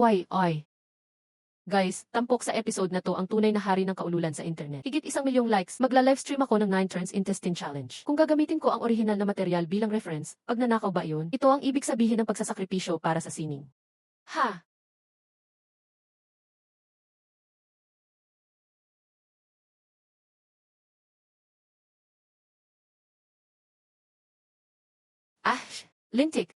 Oy. Guys, tampok sa episode na to ang tunay na hari ng kaululan sa internet. Higit 1,000,000 likes, magla-livestream ako ng 9 turns intestine challenge. Kung gagamitin ko ang orihinal na material bilang reference, pag nanakaw ba yun? Ito ang ibig sabihin ng pagsasakripisyo para sa sining. Ha! Ah! Lintik!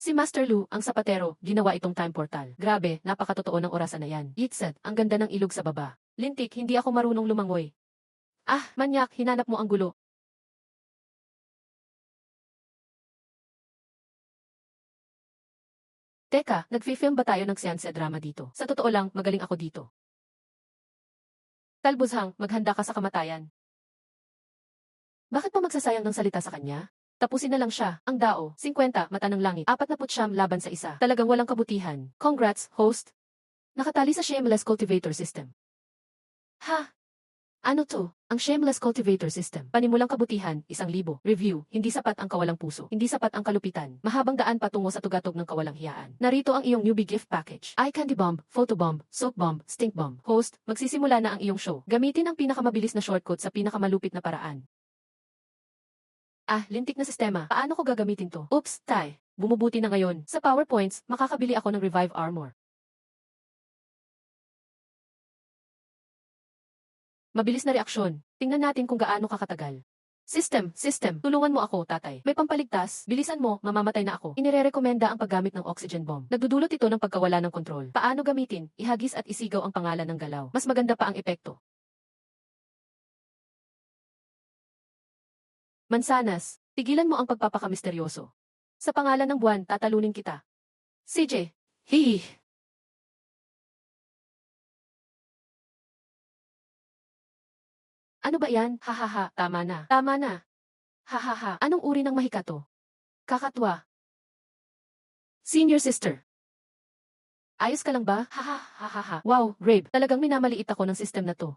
Si Master Lu, ang sapatero, ginawa itong time portal. Grabe, napakatotoo ng orasan na yan. Yitset, ang ganda ng ilog sa baba. Lintik, hindi ako marunong lumangoy. Ah, manyak, hinanap mo ang gulo. Teka, nag-film ba tayo ng seanse drama dito? Sa totoo lang, magaling ako dito. Talbuzhang, maghanda ka sa kamatayan. Bakit pa magsasayang ng salita sa kanya? Tapusin na lang siya. Ang dao, 50, mata ng langit, 49 laban sa isa. Talagang walang kabutihan. Congrats, host. Nakatali sa Shameless Cultivator System. Ha? Ano to? Ang Shameless Cultivator System. Panimulang kabutihan, 1,000. Review, hindi sapat ang kawalang puso. Hindi sapat ang kalupitan. Mahabang daan patungo sa tugatog ng kawalang hiyaan. Narito ang iyong newbie gift package. Eye candy bomb, photo bomb, soap bomb, stink bomb. Host, magsisimula na ang iyong show. Gamitin ang pinakamabilis na shortcut sa pinakamalupit na paraan. Ah, lintik na sistema. Paano ko gagamitin to? Oops, tay. Bumubuti na ngayon. Sa PowerPoints, makakabili ako ng Revive Armor. Mabilis na reaksyon. Tingnan natin kung gaano kakatagal. System, tulungan mo ako, tatay. May pampaligtas, bilisan mo, mamamatay na ako. Inirerekomenda ang paggamit ng oxygen bomb. Nagdudulot ito ng pagkawala ng kontrol. Paano gamitin? Ihagis at isigaw ang pangalan ng galaw. Mas maganda pa ang epekto. Mansanas, tigilan mo ang pagpapakamisteryoso. Sa pangalan ng buwan, tatalunin kita. CJ, hihi. Ano ba yan? Hahaha, tama na. Tama na. Hahaha, anong uri ng mahika to? Kakatwa. Senior sister. Ayos ka lang ba? Hahaha. Wow, Rabe, talagang minamaliit ako ng system na to.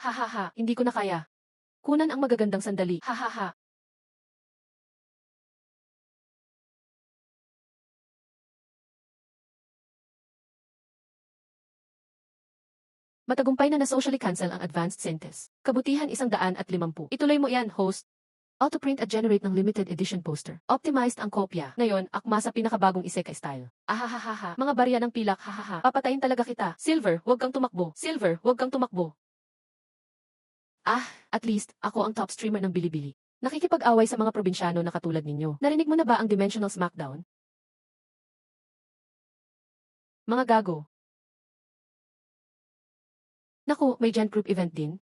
Hahaha, hindi ko na kaya. Kunan ang magagandang sandali. Hahaha. Matagumpay na na-socially cancel ang advanced synthesis. Kabutihan 150. Ituloy mo yan, host. Autoprint at generate ng limited edition poster. Optimized ang kopya. Ngayon, akma sa pinakabagong isekai style. Ahahaha. Mga barya ng pilak, hahaha. Papatayin talaga kita. Silver, huwag kang tumakbo. Silver, huwag kang tumakbo. Ah, at least, ako ang top streamer ng Bilibili. Nakikipag-away sa mga probinsyano na katulad ninyo. Narinig mo na ba ang Dimensional Smackdown? Mga gago. Naku, may gen group event din.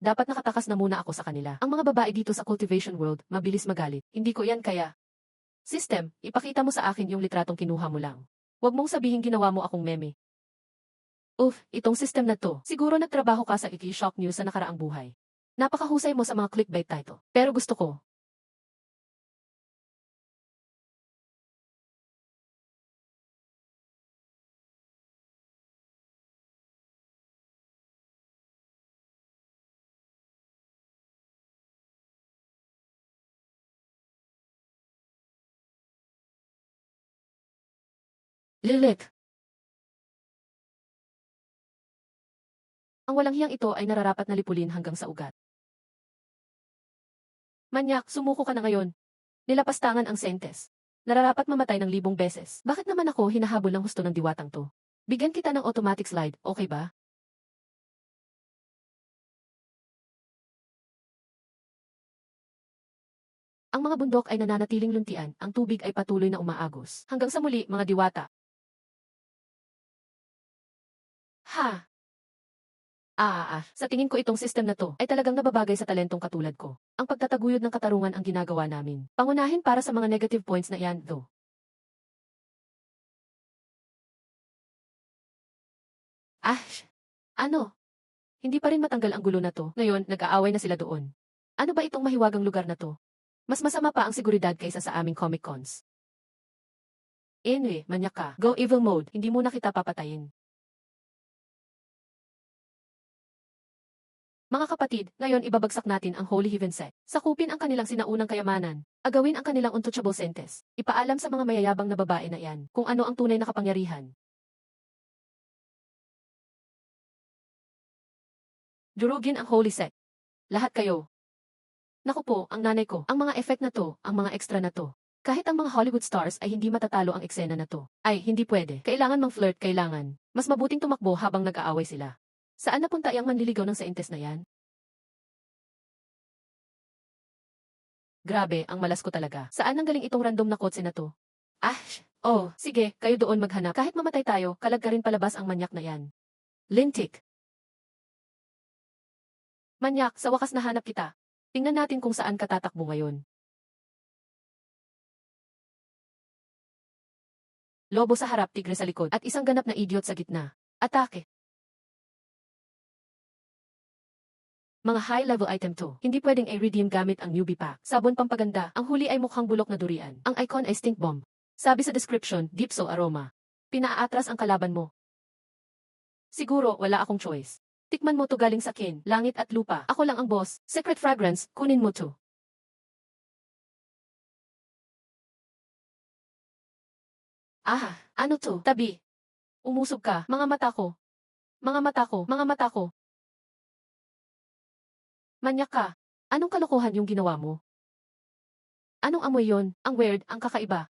Dapat nakatakas na muna ako sa kanila. Ang mga babae dito sa cultivation world, mabilis magalit. Hindi ko yan kaya. System, ipakita mo sa akin yung litratong kinuha mo lang. Huwag mong sabihin ginawa mo akong meme. Itong system na to, siguro nagtrabaho ka sa Iki-Shock News sa nakaraang buhay. Napakahusay mo sa mga clickbait title. Pero gusto ko. Lilik. Ang walang hiyang ito ay nararapat na lipulin hanggang sa ugat. Manyak, sumuko ka na ngayon. Nilapastangan ang sentes. Nararapat mamatay ng 1,000 beses. Bakit naman ako hinahabol ng husto ng diwatang to? Bigyan kita ng automatic slide, okay ba? Ang mga bundok ay nananatiling luntian, ang tubig ay patuloy na umaagos. Hanggang sa muli, mga diwata. Ha! Sa tingin ko itong system na to ay talagang nababagay sa talentong katulad ko. Ang pagtataguyod ng katarungan ang ginagawa namin. Pangunahin para sa mga negative points na iyan, though. Ah, ano? Hindi pa rin matanggal ang gulo na to. Ngayon, nag-aaway na sila doon. Ano ba itong mahiwagang lugar na to? Mas masama pa ang seguridad kaysa sa aming Comic Cons. Anyway, manyak ka. Go evil mode. Hindi mo na kita papatayin. Mga kapatid, ngayon ibabagsak natin ang Holy Heaven Sect. Sakupin ang kanilang sinaunang kayamanan. Agawin ang kanilang untouchable sentes. Ipaalam sa mga mayayabang na babae na yan kung ano ang tunay na kapangyarihan. Durugin ang Holy Sect. Lahat kayo. Naku po, ang nanay ko, ang mga effect na to, ang mga extra na to. Kahit ang mga Hollywood stars ay hindi matatalo ang eksena na to. Ay, hindi pwede. Kailangan mang flirt, kailangan. Mas mabuting tumakbo habang nag-aaway sila. Saan napunta ang manliligaw ng saintes na yan? Grabe, ang malas ko talaga. Saan ang galing itong random na kotse na to? Oh, sige, kayo doon maghanap. Kahit mamatay tayo, kalag ka rin palabas ang manyak na yan. Lintik. Manyak, sa wakas nahanap kita. Tingnan natin kung saan ka tatakbo ngayon. Lobo sa harap, tigre sa likod, at isang ganap na idiot sa gitna. Atake. Mga high-level item to. Hindi pwedeng i-redeem gamit ang newbie pack. Sabon pampaganda. Ang huli ay mukhang bulok na durian. Ang icon ay stink bomb. Sabi sa description, deep soul aroma. Pinaaatras ang kalaban mo. Siguro, wala akong choice. Tikman mo to galing sa kin, langit at lupa. Ako lang ang boss. Secret fragrance, kunin mo to. Ano to? Tabi. Umusog ka. Mga mata ko. Mga mata ko. Mga mata ko. Manyak ka. Anong kalokohan yung ginawa mo? Anong amoy yon? Ang weird, ang kakaiba.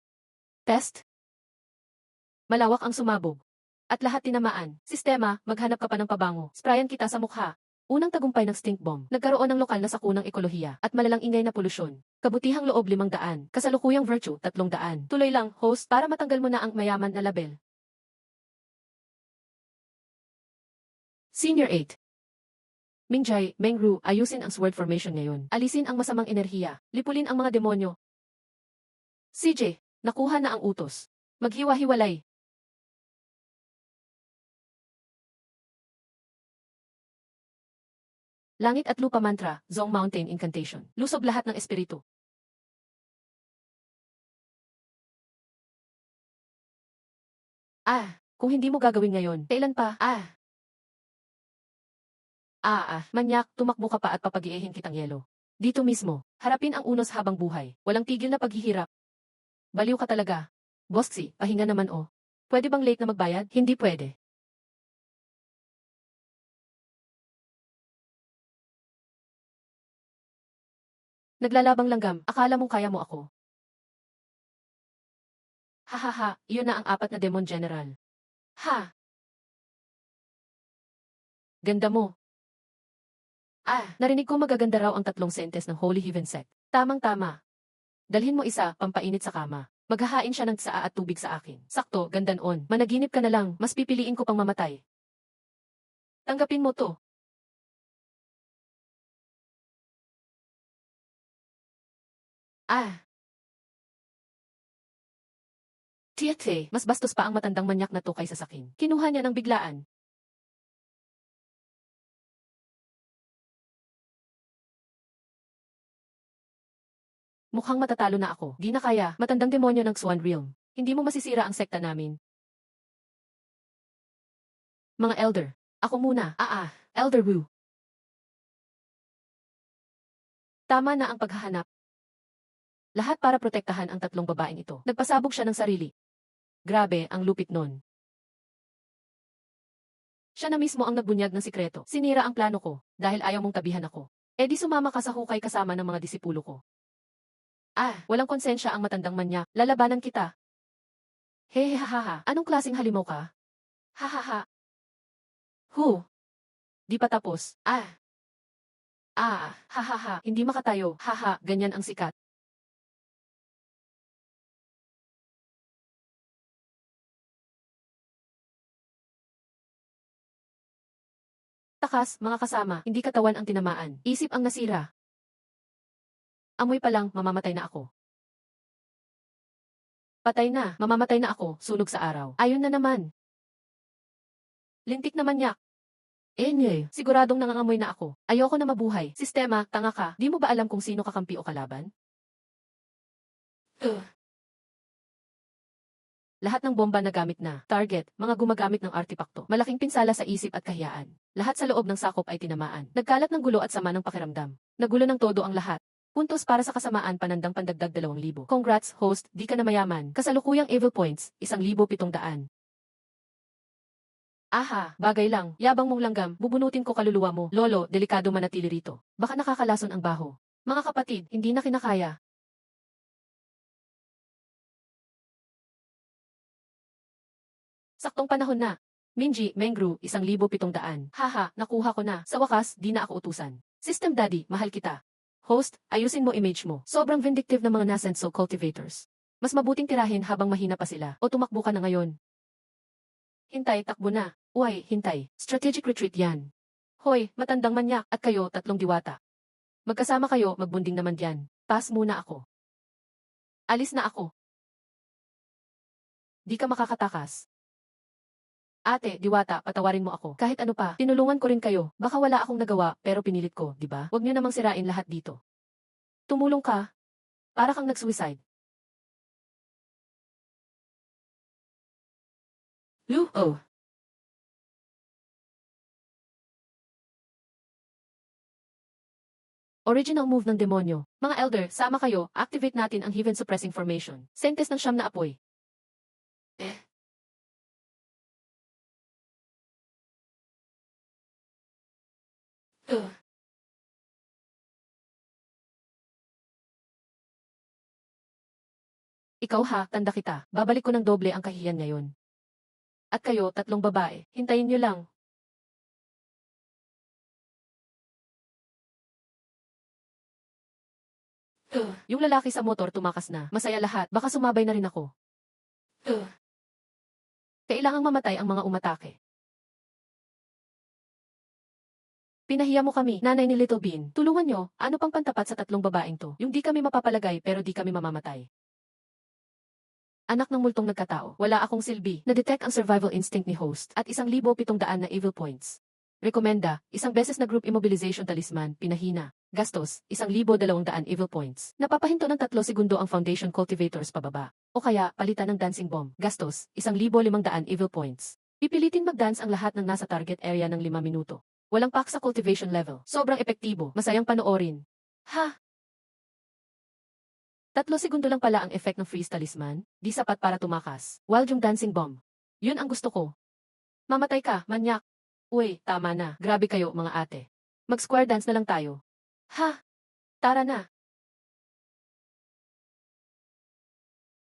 Pest? Malawak ang sumabog. At lahat tinamaan. Sistema, maghanap ka pa ng pabango. Sprayan kita sa mukha. Unang tagumpay ng stink bomb. Nagkaroon ng lokal na sakunang ekolohiya at malalang ingay na polusyon. Kabutihang loob 500. Kasalukuyang virtue 300. Tuloy lang, host, para matanggal mo na ang mayaman na label. Senior 8. Mingjay, Mengru, ayusin ang sword formation ngayon. Alisin ang masamang enerhiya. Lipulin ang mga demonyo. CJ, nakuha na ang utos. Maghiwa-hiwalay. Langit at lupa mantra, Zong Mountain Incantation. Lusob lahat ng espiritu. Kung hindi mo gagawin ngayon, kailan pa? Manyak, tumakbo ka pa at papag-iihin kitang yelo. Dito mismo, harapin ang unos habang buhay. Walang tigil na paghihirap. Baliw ka talaga. Bossy, pahinga naman oh. Pwede bang late na magbayad? Hindi pwede. Naglalabang langgam, akala mong kaya mo ako. Hahaha, iyon na ang 4 na Demon General. Ganda mo. Narinig ko magaganda raw ang 3 sentes ng Holy Heaven Sect. Tamang-tama. Dalhin mo isa, pampainit sa kama. Maghahain siya ng tsaa at tubig sa akin. Sakto, gandan-on. Managinip ka na lang, mas pipiliin ko pang mamatay. Tanggapin mo to. Tiate, mas bastos pa ang matandang manyak na to kaysa sakin. Kinuha niya ng biglaan. Mukhang matatalo na ako. Di na kaya, matandang demonyo ng Swan Realm. Hindi mo masisira ang sekta namin. Mga elder. Ako muna. Elder Wu. Tama na ang paghahanap. Lahat para protektahan ang 3 babaeng ito. Nagpasabog siya ng sarili. Grabe, ang lupit nun. Siya na mismo ang nagbunyag ng sikreto. Sinira ang plano ko, dahil ayaw mong tabihan ako. E di sumama ka sa hukay kasama ng mga disipulo ko. Walang konsensya ang matandang manyak. Lalabanan kita. Hehehaha, anong klaseng halimaw ka? Hahaha. Di pa tapos. Hahaha, hindi makatayo. Ganyan ang sikat. Takas, mga kasama, hindi katawan ang tinamaan. Isip ang nasira. Amoy pa lang, mamamatay na ako. Patay na, mamamatay na ako, sunog sa araw. Ayun na naman. Lintik na manyak. Siguradong nangangamoy na ako. Ayoko na mabuhay. Sistema, tanga ka. Di mo ba alam kung sino kakampi o kalaban? Lahat ng bomba na gamit na, target, mga gumagamit ng artipakto, malaking pinsala sa isip at kahiyaan. Lahat sa loob ng sakop ay tinamaan. Nagkalat ng gulo at sama ng pakiramdam. Nagulo ng todo ang lahat. Puntos para sa kasamaan panandang pandagdag 2,000. Congrats, host, di ka na mayaman. Kasalukuyang evil points, 1,700. Aha, bagay lang, yabang mong langgam, bubunutin ko kaluluwa mo. Lolo, delikado manatili rito. Baka nakakalason ang baho. Mga kapatid, hindi na kinakaya. Saktong panahon na. Minji, Mengru, 1,700. Haha, nakuha ko na. Sa wakas, di na ako utusan. System Daddy, mahal kita. Host, ayusin mo image mo. Sobrang vindictive ng mga Nasenso cultivators. Mas mabuting tirahin habang mahina pa sila. O tumakbo ka na ngayon. Hintay, takbo na. Uy, hintay. Strategic retreat yan. Hoy, matandang manyak, at kayo, 3 diwata. Magkasama kayo, magbunding naman diyan. Pass muna ako. Alis na ako. Di ka makakatakas. Ate, diwata, patawarin mo ako. Kahit ano pa, tinulungan ko rin kayo. Baka wala akong nagawa, pero pinilit ko, di ba? Huwag niyo namang sirain lahat dito. Tumulong ka. Para kang nag-suicide. Lu, oh. Original move ng demonyo. Mga elder, sama kayo, activate natin ang heaven suppressing formation. Sentes ng siyam na apoy. Ugh. Ikaw ha, tanda kita. Babalik ko ng doble ang kahihiyan ngayon. At kayo, 3 babae, hintayin niyo lang. Yung lalaki sa motor tumakas na. Masaya lahat. Baka sumabay na rin ako. Kailangang mamatay ang mga umatake. Pinahiya mo kami, nanay ni Little Bean. Tulungan nyo, ano pang pantapat sa 3 babaeng to? Yung di kami mapapalagay pero di kami mamamatay. Anak ng multong nagkatao, wala akong silbi. Na-detect ang survival instinct ni host at 1,700 na evil points. Rekomenda, 1 beses na group immobilization talisman, pinahina. Gastos, 1,200 evil points. Napapahinto ng 3 segundo ang foundation cultivators pababa. O kaya, palitan ng dancing bomb. Gastos, 1,500 evil points. Pipilitin mag-dance ang lahat ng nasa target area ng 5 minuto. Walang pack sa cultivation level. Sobrang epektibo. Masayang panoorin. Ha? 3 segundo lang pala ang effect ng freeze talisman. Di sapat para tumakas. Wild yung dancing bomb. Yun ang gusto ko. Mamatay ka, manyak. Uy, tama na. Grabe kayo, mga ate. Mag-square dance na lang tayo. Ha? Tara na.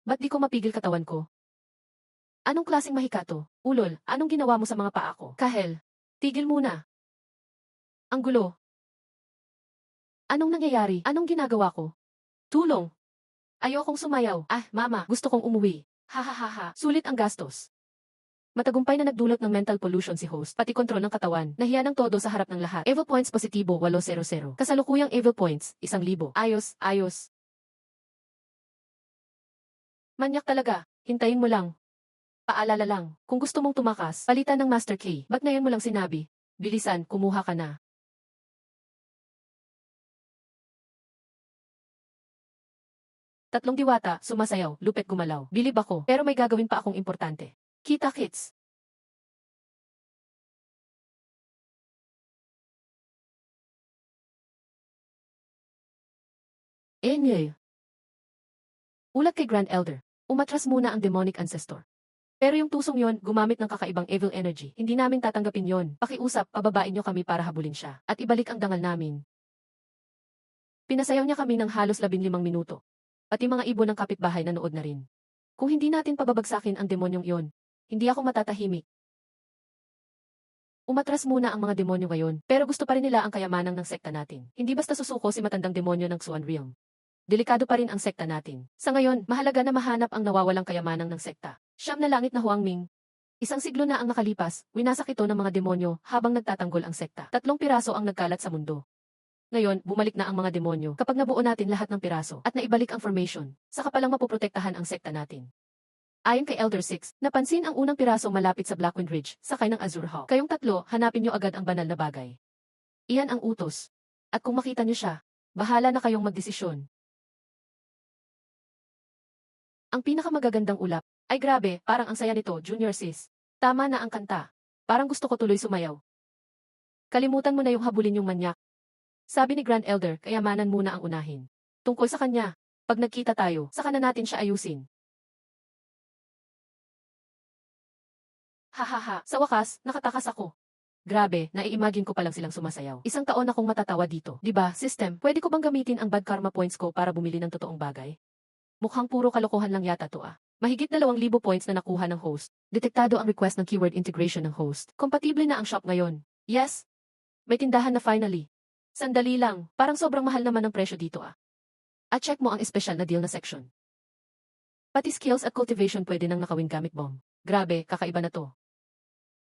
Ba't di ko mapigil katawan ko? Anong klaseng mahika to? Ulol, anong ginawa mo sa mga paa ko? Kahel, tigil muna. Ang gulo. Anong nangyayari? Anong ginagawa ko? Tulong. Ayokong sumayaw. Ah, mama, gusto kong umuwi. Ha. Sulit ang gastos. Matagumpay na nagdulot ng mental pollution si host, pati kontrol ng katawan. Nahiya ng todo sa harap ng lahat. Evil points positibo 800. Kasalukuyang evil points, 1,000. Ayos. Manyak talaga. Hintayin mo lang. Paalala lang, kung gusto mong tumakas, palitan ng Master Key. Ba't ngayon mo lang sinabi? Bilisan, kumuha ka na. 3 diwata, sumasayaw, lupet gumalaw. Bilib ako, pero may gagawin pa akong importante. Kita kits. Enye. Ulat kay Grand Elder. Umatras muna ang demonic ancestor. Pero yung tusong yon, gumamit ng kakaibang evil energy. Hindi namin tatanggapin yon. Pakiusap, pababain nyo kami para habulin siya. At ibalik ang dangal namin. Pinasayaw niya kami ng halos 15 minuto. Pati mga ibon ng kapitbahay nanood na rin. Kung hindi natin pababagsakin ang demonyong iyon, hindi ako matatahimik. Umatras muna ang mga demonyo ngayon, pero gusto pa rin nila ang kayamanang ng sekta natin. Hindi basta susuko si matandang demonyo ng Xuan Realm. Delikado pa rin ang sekta natin. Sa ngayon, mahalaga na mahanap ang nawawalang kayamanang ng sekta. Siyam na langit na Huangming. 1 siglo na ang nakalipas, winasak ito ng mga demonyo habang nagtatanggol ang sekta. 3 piraso ang nagkalat sa mundo. Ngayon, bumalik na ang mga demonyo kapag nabuo natin lahat ng piraso at naibalik ang formation, saka palang mapoprotektahan ang sekta natin. Ayon kay Elder Six, napansin ang unang piraso malapit sa Blackwind Ridge, sakay ng Azure Hawk. Kayong 3, hanapin nyo agad ang banal na bagay. Iyan ang utos. At kung makita nyo siya, bahala na kayong magdesisyon. Ang pinakamagagandang ulap, Ay grabe, parang ang saya nito, Junior sis. Tama na ang kanta. Parang gusto ko tuloy sumayaw. Kalimutan mo na yung habulin yung manyak. Sabi ni Grand Elder, kayamanan muna ang unahin. Tungkol sa kanya, pag nagkita tayo, saka na natin siya ayusin. Hahaha, sa wakas, nakatakas ako. Grabe, nai-imagine ko palang silang sumasayaw. Isang taon akong matatawa dito. Diba, system, pwede ko bang gamitin ang bad karma points ko para bumili ng totoong bagay? Mukhang puro kalokohan lang yata to ah. Mahigit 2,000 points na nakuha ng host. Detektado ang request ng keyword integration ng host. Kompatible na ang shop ngayon. Yes. May tindahan na finally. Sandali lang, parang sobrang mahal naman ang presyo dito ah. At check mo ang espesyal na deal na section. Pati skills at cultivation pwede nang nakawin gamit bomb. Grabe, kakaiba na to.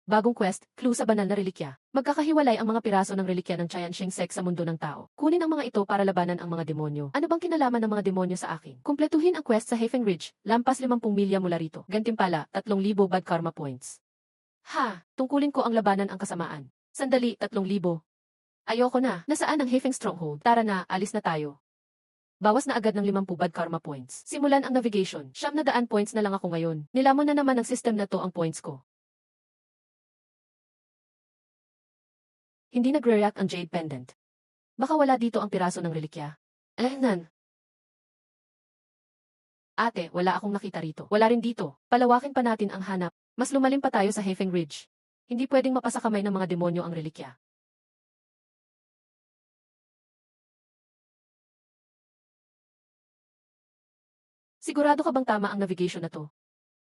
Bagong quest, clue sa banal na relikya. Magkakahiwalay ang mga piraso ng relikya ng Qianxing Sect sa mundo ng tao. Kunin ang mga ito para labanan ang mga demonyo. Ano bang kinalaman ng mga demonyo sa akin? Kumpletuhin ang quest sa Hefeng Ridge, lampas 50 milya mula rito. Gantimpala, 3,000 bad karma points. Ha, tungkulin ko ang labanan ang kasamaan. Sandali, 3,000. Ayoko na, nasaan ang Hefeng Stronghold? Tara na, alis na tayo. Bawas na agad ng 50 bad karma points. Simulan ang navigation. 900 points na lang ako ngayon. Nilamon na naman ng system na to ang points ko. Hindi nagre-react ang Jade Pendant. Baka wala dito ang piraso ng relikya. Nan. Ate, wala akong nakita rito. Wala rin dito. Palawakin pa natin ang hanap. Mas lumalim pa tayo sa Hefeng Ridge. Hindi pwedeng mapasakamay ng mga demonyo ang relikya. Sigurado ka bang tama ang navigation na to?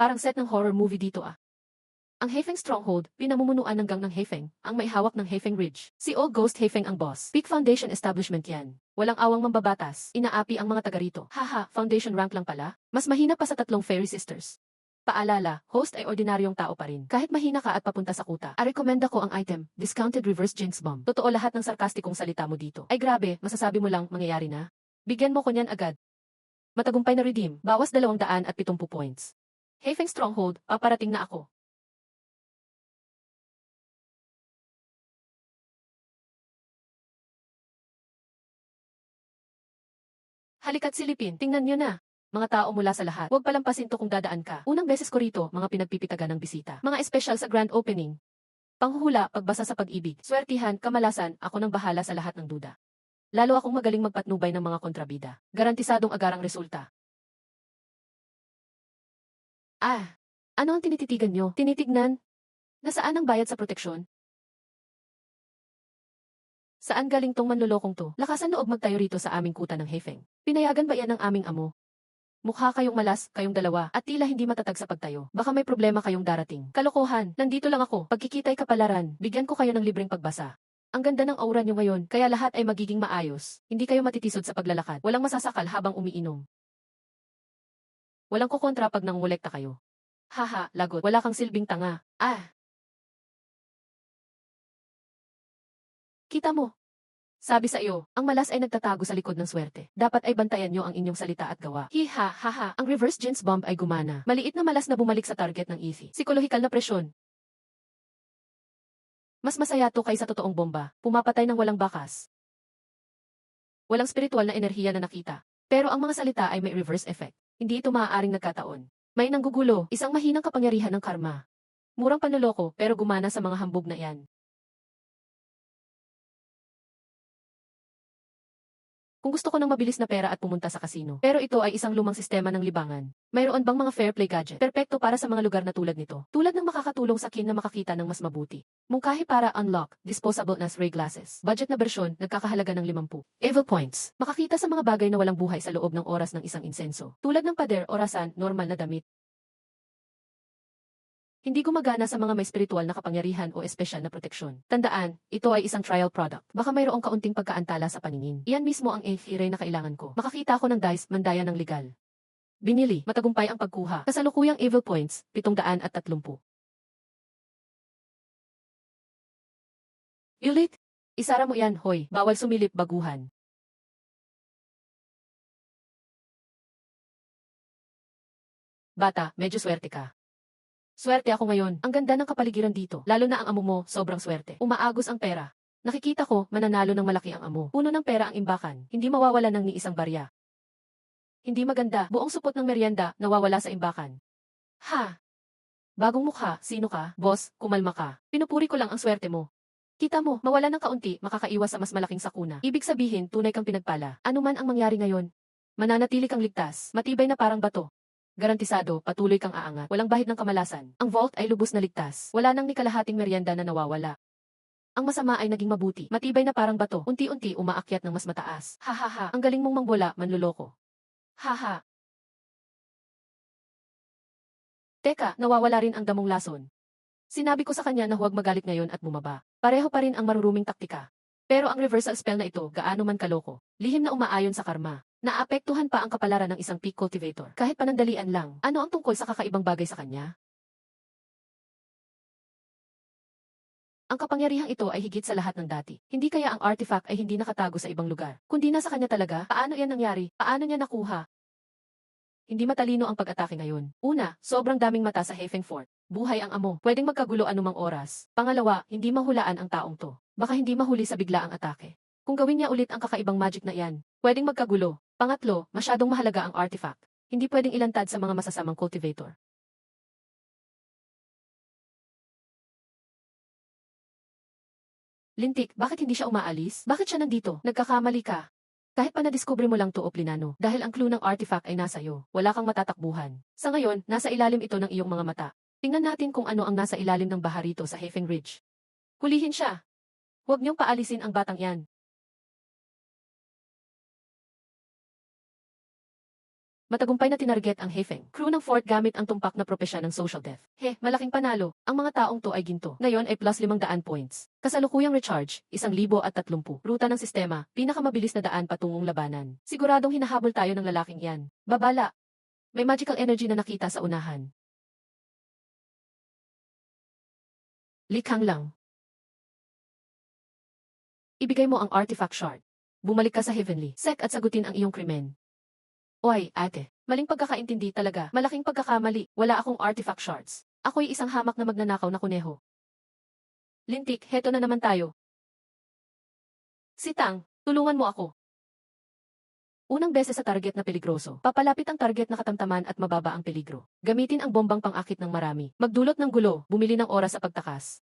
Parang set ng horror movie dito ah. Ang Hefeng Stronghold, pinamumunuan ng gang ng Hefeng, ang may hawak ng Hefeng Ridge. Si Old Ghost Hefeng ang boss. Peak Foundation Establishment yan. Walang awang mambabatas. Inaapi ang mga taga rito. Haha, Foundation rank lang pala. Mas mahina pa sa 3 Fairy Sisters. Paalala, host ay ordinaryong tao pa rin. Kahit mahina ka at papunta sa kuta. Arekomenda ko ang item, Discounted Reverse Jinx Bomb. Totoo lahat ng sarkastikong salita mo dito. Ay grabe, masasabi mo lang, mangyayari na. Bigyan mo ko niyan agad. Matagumpay na redeem, bawas 270 points. Hefeng Stronghold, paparating na ako. Halika't silipin, tingnan nyo na. Mga tao mula sa lahat, huwag palampasin to kung dadaan ka. Unang beses ko rito, mga pinagpipitagan ng bisita. Mga espesyal sa grand opening. Panghuhula, pagbasa sa pag-ibig. Swertihan, kamalasan, ako nang bahala sa lahat ng duda. Lalo akong magaling magpatnubay ng mga kontrabida. Garantisadong agarang resulta. Ah, ano ang tinititigan nyo? Tinitignan? Nasaan ang bayad sa proteksyon? Saan galing tong manlolokong to? Lakasan loob magtayo rito sa aming kuta ng Hefeng. Pinayagan ba yan ng aming amo? Mukha kayong malas, kayong dalawa, at tila hindi matatag sa pagtayo. Baka may problema kayong darating. Kalokohan, nandito lang ako. Pagkikitay kapalaran, bigyan ko kayo ng libreng pagbasa. Ang ganda ng aura nyo ngayon, kaya lahat ay magiging maayos. Hindi kayo matitisod sa paglalakad. Walang masasakal habang umiinom. Walang kukontra pag nangungulekta kayo. Haha, lagot. Wala kang silbing tanga. Ah! Kita mo. Sabi sa iyo, ang malas ay nagtatago sa likod ng swerte. Dapat ay bantayan nyo ang inyong salita at gawa. Hiha, haha, ang reverse Jinx Bomb ay gumana. Maliit na malas na bumalik sa target ng Easy. Psikolohikal na presyon. Mas masaya to kaysa totoong bomba. Pumapatay ng walang bakas. Walang spiritual na enerhiya na nakita. Pero ang mga salita ay may reverse effect. Hindi ito maaaring nagkataon. May nanggugulo, isang mahinang kapangyarihan ng karma. Murang panloloko, pero gumana sa mga hambog na yan. Kung gusto ko ng mabilis na pera at pumunta sa kasino. Pero ito ay isang lumang sistema ng libangan. Mayroon bang mga fair play gadget? Perpekto para sa mga lugar na tulad nito. Tulad ng makakatulong sa akin na makakita ng mas mabuti. Mungkahi para unlock, disposable na ray glasses. Budget na bersyon, nagkakahalaga ng 50. Evil points. Makakita sa mga bagay na walang buhay sa loob ng oras ng isang insenso. Tulad ng pader, orasan, normal na damit. Hindi gumagana sa mga may spiritual na kapangyarihan o espesyal na proteksyon. Tandaan, ito ay isang trial product. Baka mayroong kaunting pagkaantala sa paningin. Iyan mismo ang hiray na kailangan ko. Makakita ako ng dice, mandaya ng legal. Binili, matagumpay ang pagkuha. Kasalukuyang evil points, 730. Ulit? Isara mo yan, hoy. Bawal sumilip, baguhan. Bata, medyo swerte ka. Swerte ako ngayon. Ang ganda ng kapaligiran dito. Lalo na ang amo mo, sobrang swerte. Umaagos ang pera. Nakikita ko, mananalo ng malaki ang amo. Puno ng pera ang imbakan. Hindi mawawala ng ni isang barya. Hindi maganda. Buong supot ng merienda, nawawala sa imbakan. Ha? Bagong mukha, sino ka? Boss, kumalma ka. Pinupuri ko lang ang swerte mo. Kita mo, mawala ng kaunti, makakaiwas sa mas malaking sakuna. Ibig sabihin, tunay kang pinagpala. Ano man ang mangyari ngayon, mananatili kang ligtas, matibay na parang bato. Garantisado, patuloy kang aangat. Walang bahid ng kamalasan. Ang vault ay lubos na ligtas. Wala nang ni kalahating merienda na nawawala. Ang masama ay naging mabuti. Matibay na parang bato. Unti-unti umaakyat ng mas mataas. Ha ha ha. Ang galing mong mangbola, manluloko. Ha ha. Teka, nawawala rin ang damong lason. Sinabi ko sa kanya na huwag magalit ngayon at bumaba. Pareho pa rin ang maruruming taktika. Pero ang reversal spell na ito, gaano man kaloko. Lihim na umaayon sa karma. Naapektuhan pa ang kapalaran ng isang peak cultivator. Kahit panandalian lang, ano ang tungkol sa kakaibang bagay sa kanya? Ang kapangyarihang ito ay higit sa lahat ng dati. Hindi kaya ang artifact ay hindi nakatago sa ibang lugar. Kundi nasa kanya talaga, paano yan nangyari? Paano niya nakuha? Hindi matalino ang pag-atake ngayon. Una, sobrang daming mata sa Hefeng Fort. Buhay ang amo. Pwedeng magkagulo anumang oras. Pangalawa, hindi mahulaan ang taong to. Baka hindi mahuli sa biglaang atake. Kung gawin niya ulit ang kakaibang magic na iyan, pwedeng magkagulo. Pangatlo, masyadong mahalaga ang artifact. Hindi pwedeng ilantad sa mga masasamang cultivator. Lintik, bakit hindi siya umaalis? Bakit siya nandito? Nagkakamali ka. Kahit pa nadiskubre mo lang to o plinano, dahil ang clue ng artifact ay nasa iyo, wala kang matatakbuhan. Sa ngayon, nasa ilalim ito ng iyong mga mata. Tingnan natin kung ano ang nasa ilalim ng baha rito sa Hefeng Ridge. Hulihin siya. Huwag niyong paalisin ang batang yan. Matagumpay na tinarget ang Hefeng crew ng fort gamit ang tumpak na propesya ng social death. Malaking panalo. Ang mga taong to ay ginto. Ngayon ay plus 500 points. Kasalukuyang recharge, 1,030. Ruta ng sistema, pinakamabilis na daan patungong labanan. Siguradong hinahabol tayo ng lalaking yan. Babala. May magical energy na nakita sa unahan. Likhang lang. Ibigay mo ang artifact shard. Bumalik ka sa Heavenly Sec at sagutin ang iyong krimen. Oy, ate. Maling pagkakaintindi talaga. Malaking pagkakamali. Wala akong artifact shards. Ako'y isang hamak na magnanakaw na kuneho. Lintik, heto na naman tayo. Sitang, tulungan mo ako. Unang beses sa target na peligroso. Papalapit ang target na katamtaman at mababa ang peligro. Gamitin ang bombang pang-akit ng marami. Magdulot ng gulo, bumili ng oras sa pagtakas.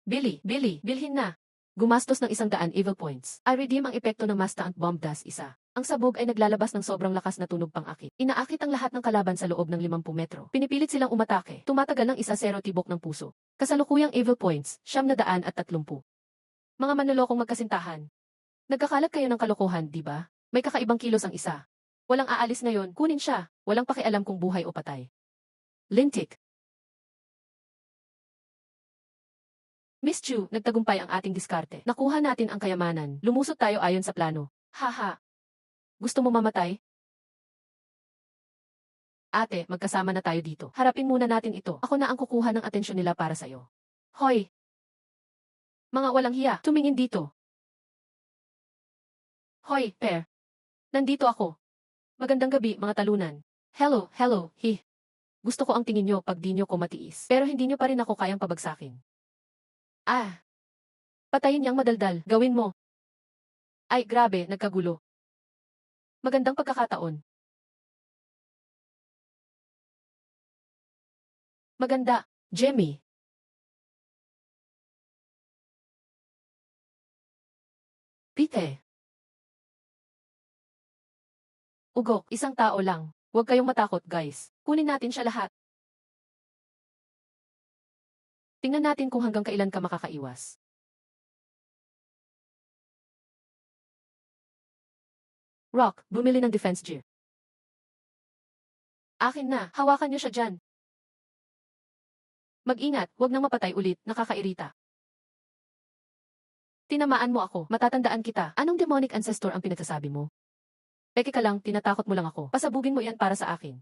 Billy, bilhin na. Gumastos ng 100 evil points. I redeem ang epekto ng Mastant Bomb Das isa. Ang sabog ay naglalabas ng sobrang lakas na tunog pang-akit. Inaakit ang lahat ng kalaban sa loob ng 50 metro. Pinipilit silang umatake. Tumatagal ng 1-0 tibok ng puso. Kasalukuyang evil points, 930. Mga manlolokong magkasintahan. Nagkakalat kayo ng kalokohan, di ba? May kakaibang kilos ang isa. Walang aalis ngayon, kunin siya. Walang pakialam kung buhay o patay. Lintik. Miss Chu, nagtagumpay ang ating diskarte. Nakuha natin ang kayamanan. Lumusot tayo ayon sa plano. Haha. Gusto mo mamatay? Ate, magkasama na tayo dito. Harapin muna natin ito. Ako na ang kukuha ng atensyon nila para sa'yo. Hoy! Mga walang hiya, tumingin dito. Hoy, pair. Nandito ako. Magandang gabi, mga talunan. Hello, hi. Gusto ko ang tingin nyo pag di nyo ko matiis. Pero hindi nyo pa rin ako kayang pabagsakin. Ah! Patayin niyang madaldal, gawin mo. Ay, grabe, nagkagulo. Magandang pagkakataon. Maganda, Jemmy. Pite. Ugok, isang tao lang. Huwag kayong matakot, guys. Kunin natin siya lahat. Tingnan natin kung hanggang kailan ka makakaiwas. Rock, bumili ng defense gear. Akin na, hawakan niyo siya dyan. Mag-ingat, huwag nang mapatay ulit, nakakairita. Tinamaan mo ako, matatandaan kita. Anong demonic ancestor ang pinagsasabi mo? Peke ka lang, tinatakot mo lang ako. Pasabugin mo yan para sa akin.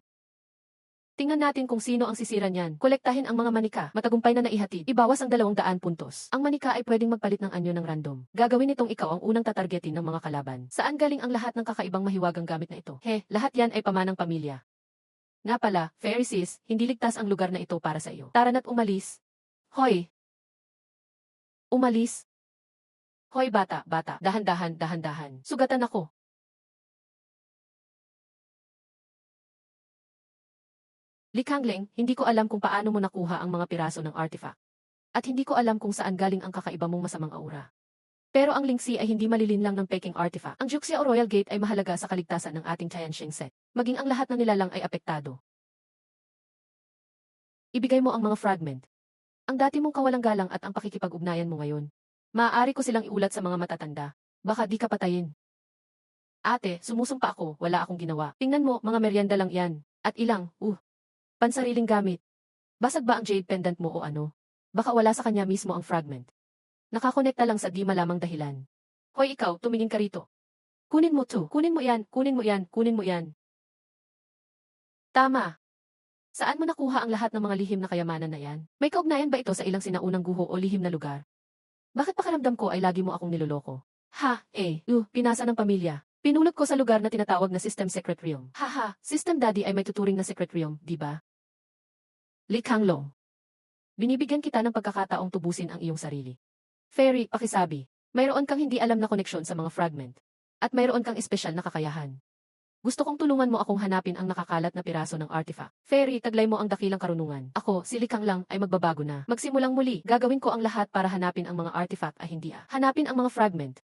Tingnan natin kung sino ang sisira niyan. Kolektahin ang mga manika. Matagumpay na naihatid. Ibawas ang 200 puntos. Ang manika ay pwedeng magpalit ng anyo ng random. Gagawin nitong ikaw ang unang tatargetin ng mga kalaban. Saan galing ang lahat ng kakaibang mahiwagang gamit na ito? Lahat yan ay pamanang pamilya. Nga pala, Pharisees, hindi ligtas ang lugar na ito para sa iyo. Tara na't umalis. Hoy! Umalis? Hoy bata, dahan-dahan. Sugatan ako. Likhangling, hindi ko alam kung paano mo nakuha ang mga piraso ng artifact. At hindi ko alam kung saan galing ang kakaiba mong masamang aura. Pero ang Lingxi ay hindi malilinlang ng peking artifact. Ang Juxia o Royal Gate ay mahalaga sa kaligtasan ng ating Tianxing set. Maging ang lahat ng nilalang ay apektado. Ibigay mo ang mga fragment. Ang dati mong kawalang-galang at ang pakikipag-ugnayan mo ngayon. Maaari ko silang iulat sa mga matatanda. Baka di ka patayin. Ate, sumusumpa ako, wala akong ginawa. Tingnan mo, mga merienda lang yan. At ilang, pansariling gamit. Basag ba ang jade pendant mo o ano? Baka wala sa kanya mismo ang fragment. Nakakonekta lang sa di malamang dahilan. Hoy ikaw, tumingin ka rito. Kunin mo to, kunin mo yan, kunin mo yan, kunin mo yan. Tama. Saan mo nakuha ang lahat ng mga lihim na kayamanan na yan? May kaugnayan ba ito sa ilang sinaunang guho o lihim na lugar? Bakit pakiramdam ko ay lagi mo akong niloloko? Pinasa ng pamilya. Pinulot ko sa lugar na tinatawag na System Secret Realm. System Daddy ay may tuturing na Secret Realm, di ba? Likhangling. Binibigyan kita ng pagkakataong tubusin ang iyong sarili. Fairy, pakisabi. Mayroon kang hindi alam na koneksyon sa mga fragment. At mayroon kang espesyal na kakayahan. Gusto kong tulungan mo akong hanapin ang nakakalat na piraso ng artifact. Fairy, taglay mo ang dakilang karunungan. Ako, si Likhangling ay magbabago na. Magsimulang muli, gagawin ko ang lahat para hanapin ang mga artifact ay hindi hanapin ang mga fragment.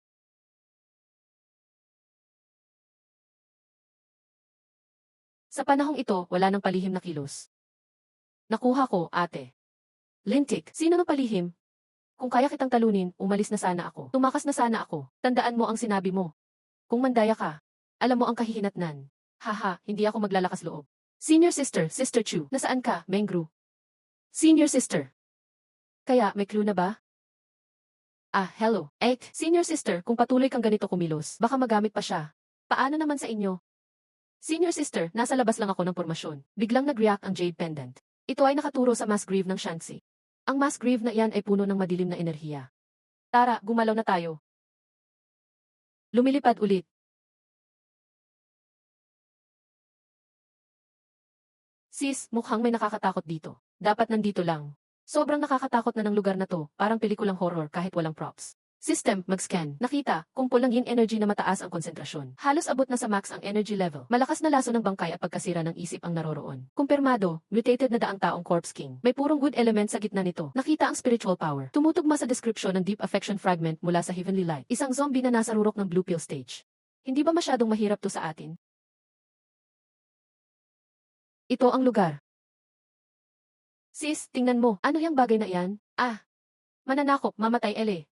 Sa panahong ito, wala nang palihim na kilos. Nakuha ko, ate. Lintik, sino ng palihim? Kung kaya kitang talunin, umalis na sana ako. Tumakas na sana ako. Tandaan mo ang sinabi mo. Kung mandaya ka, alam mo ang kahihinatnan. Hindi ako maglalakas loob. Senior sister, Sister Chu, nasaan ka, Mengru? Senior sister. Kaya, may clue na ba? Hello. Senior sister, kung patuloy kang ganito kumilos, baka magamit pa siya. Paano naman sa inyo? Senior sister, nasa labas lang ako ng pormasyon. Biglang nag-react ang jade pendant. Ito ay nakaturo sa mass grave ng Shanxi. Ang mass grave na iyan ay puno ng madilim na enerhiya. Tara, gumalaw na tayo. Lumilipad ulit. Sis, mukhang may nakakatakot dito. Dapat nandito lang. Sobrang nakakatakot na ng lugar na to, parang pelikulang horror kahit walang props. System, mag-scan. Nakita, kumpol ng yin energy na mataas ang konsentrasyon. Halos abot na sa max ang energy level. Malakas na laso ng bangkay at pagkasira ng isip ang naroroon. Kumpirmado, mutated na daang taong corpse king. May purong good element sa gitna nito. Nakita ang spiritual power. Tumutugma sa description ng deep affection fragment mula sa heavenly light. Isang zombie na nasa rurok ng blue pill stage. Hindi ba masyadong mahirap to sa atin? Ito ang lugar. Sis, tingnan mo. Ano yung bagay na iyan? Mananakop, mamatay ele.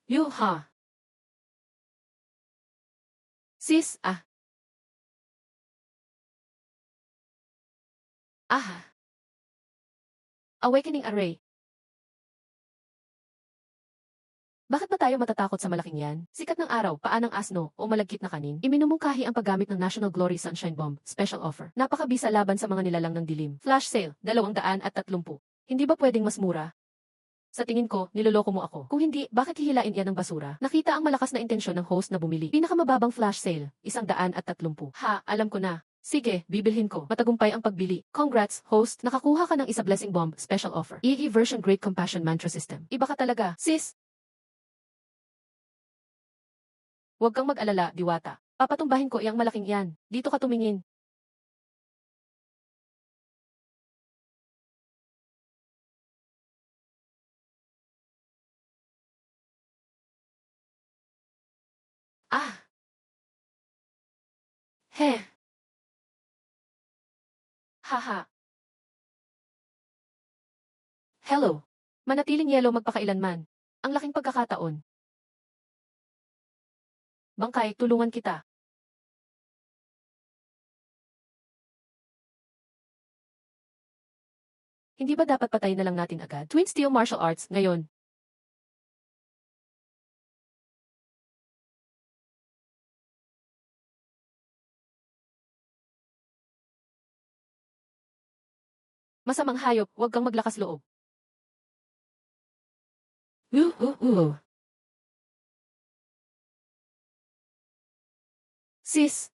Yuha. Sis, Awakening Array. Bakit ba tayo matatakot sa malaking yan? Sikat ng araw, paa ng asno, o malagkit na kanin? Iminumungkahi ang paggamit ng National Glory Sunshine Bomb, special offer. Napakabisa laban sa mga nilalang ng dilim. Flash sale, 230. Hindi ba pwedeng mas mura? Sa tingin ko, niloloko mo ako. Kung hindi, bakit hihilain yan ng basura? Nakita ang malakas na intensyon ng host na bumili. Pinakamababang flash sale, 130. Alam ko na. Sige, bibilhin ko. Matagumpay ang pagbili. Congrats, host. Nakakuha ka ng isa blessing bomb, special offer. EE version Great Compassion Mantra System. Iba ka talaga. Sis! Huwag kang mag-alala, Diwata. Papatumbahin ko iyang malaking iyan. Dito ka tumingin. Heh. Haha. Hello. Manatiling yellow magpakailanman. Ang laking pagkakataon. Bangkay, tulungan kita. Hindi ba dapat patayin na lang natin agad? Twin Steel Martial Arts, ngayon. Masamang hayop, huwag kang maglakas loob. Sis.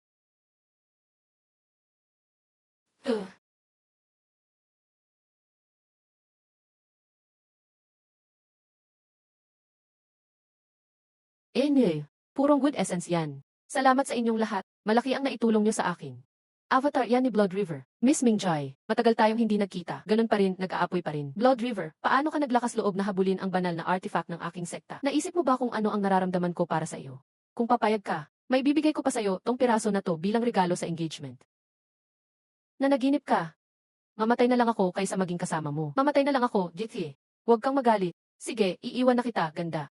Purong good essence yan. Salamat sa inyong lahat. Malaki ang naitulong niyo sa akin. Avatar yan ni Blood River. Miss Mingjoy, matagal tayong hindi nagkita. Ganun pa rin, nag-aapoy pa rin. Blood River, paano ka naglakas loob na habulin ang banal na artifact ng aking sekta? Naisip mo ba kung ano ang nararamdaman ko para sa iyo? Kung papayag ka, may bibigay ko pa sa iyo tong piraso na to bilang regalo sa engagement. Nanaginip ka. Mamatay na lang ako kaysa maging kasama mo. Mamatay na lang ako, Jithye. Huwag kang magalit. Sige, iiwan na kita, ganda.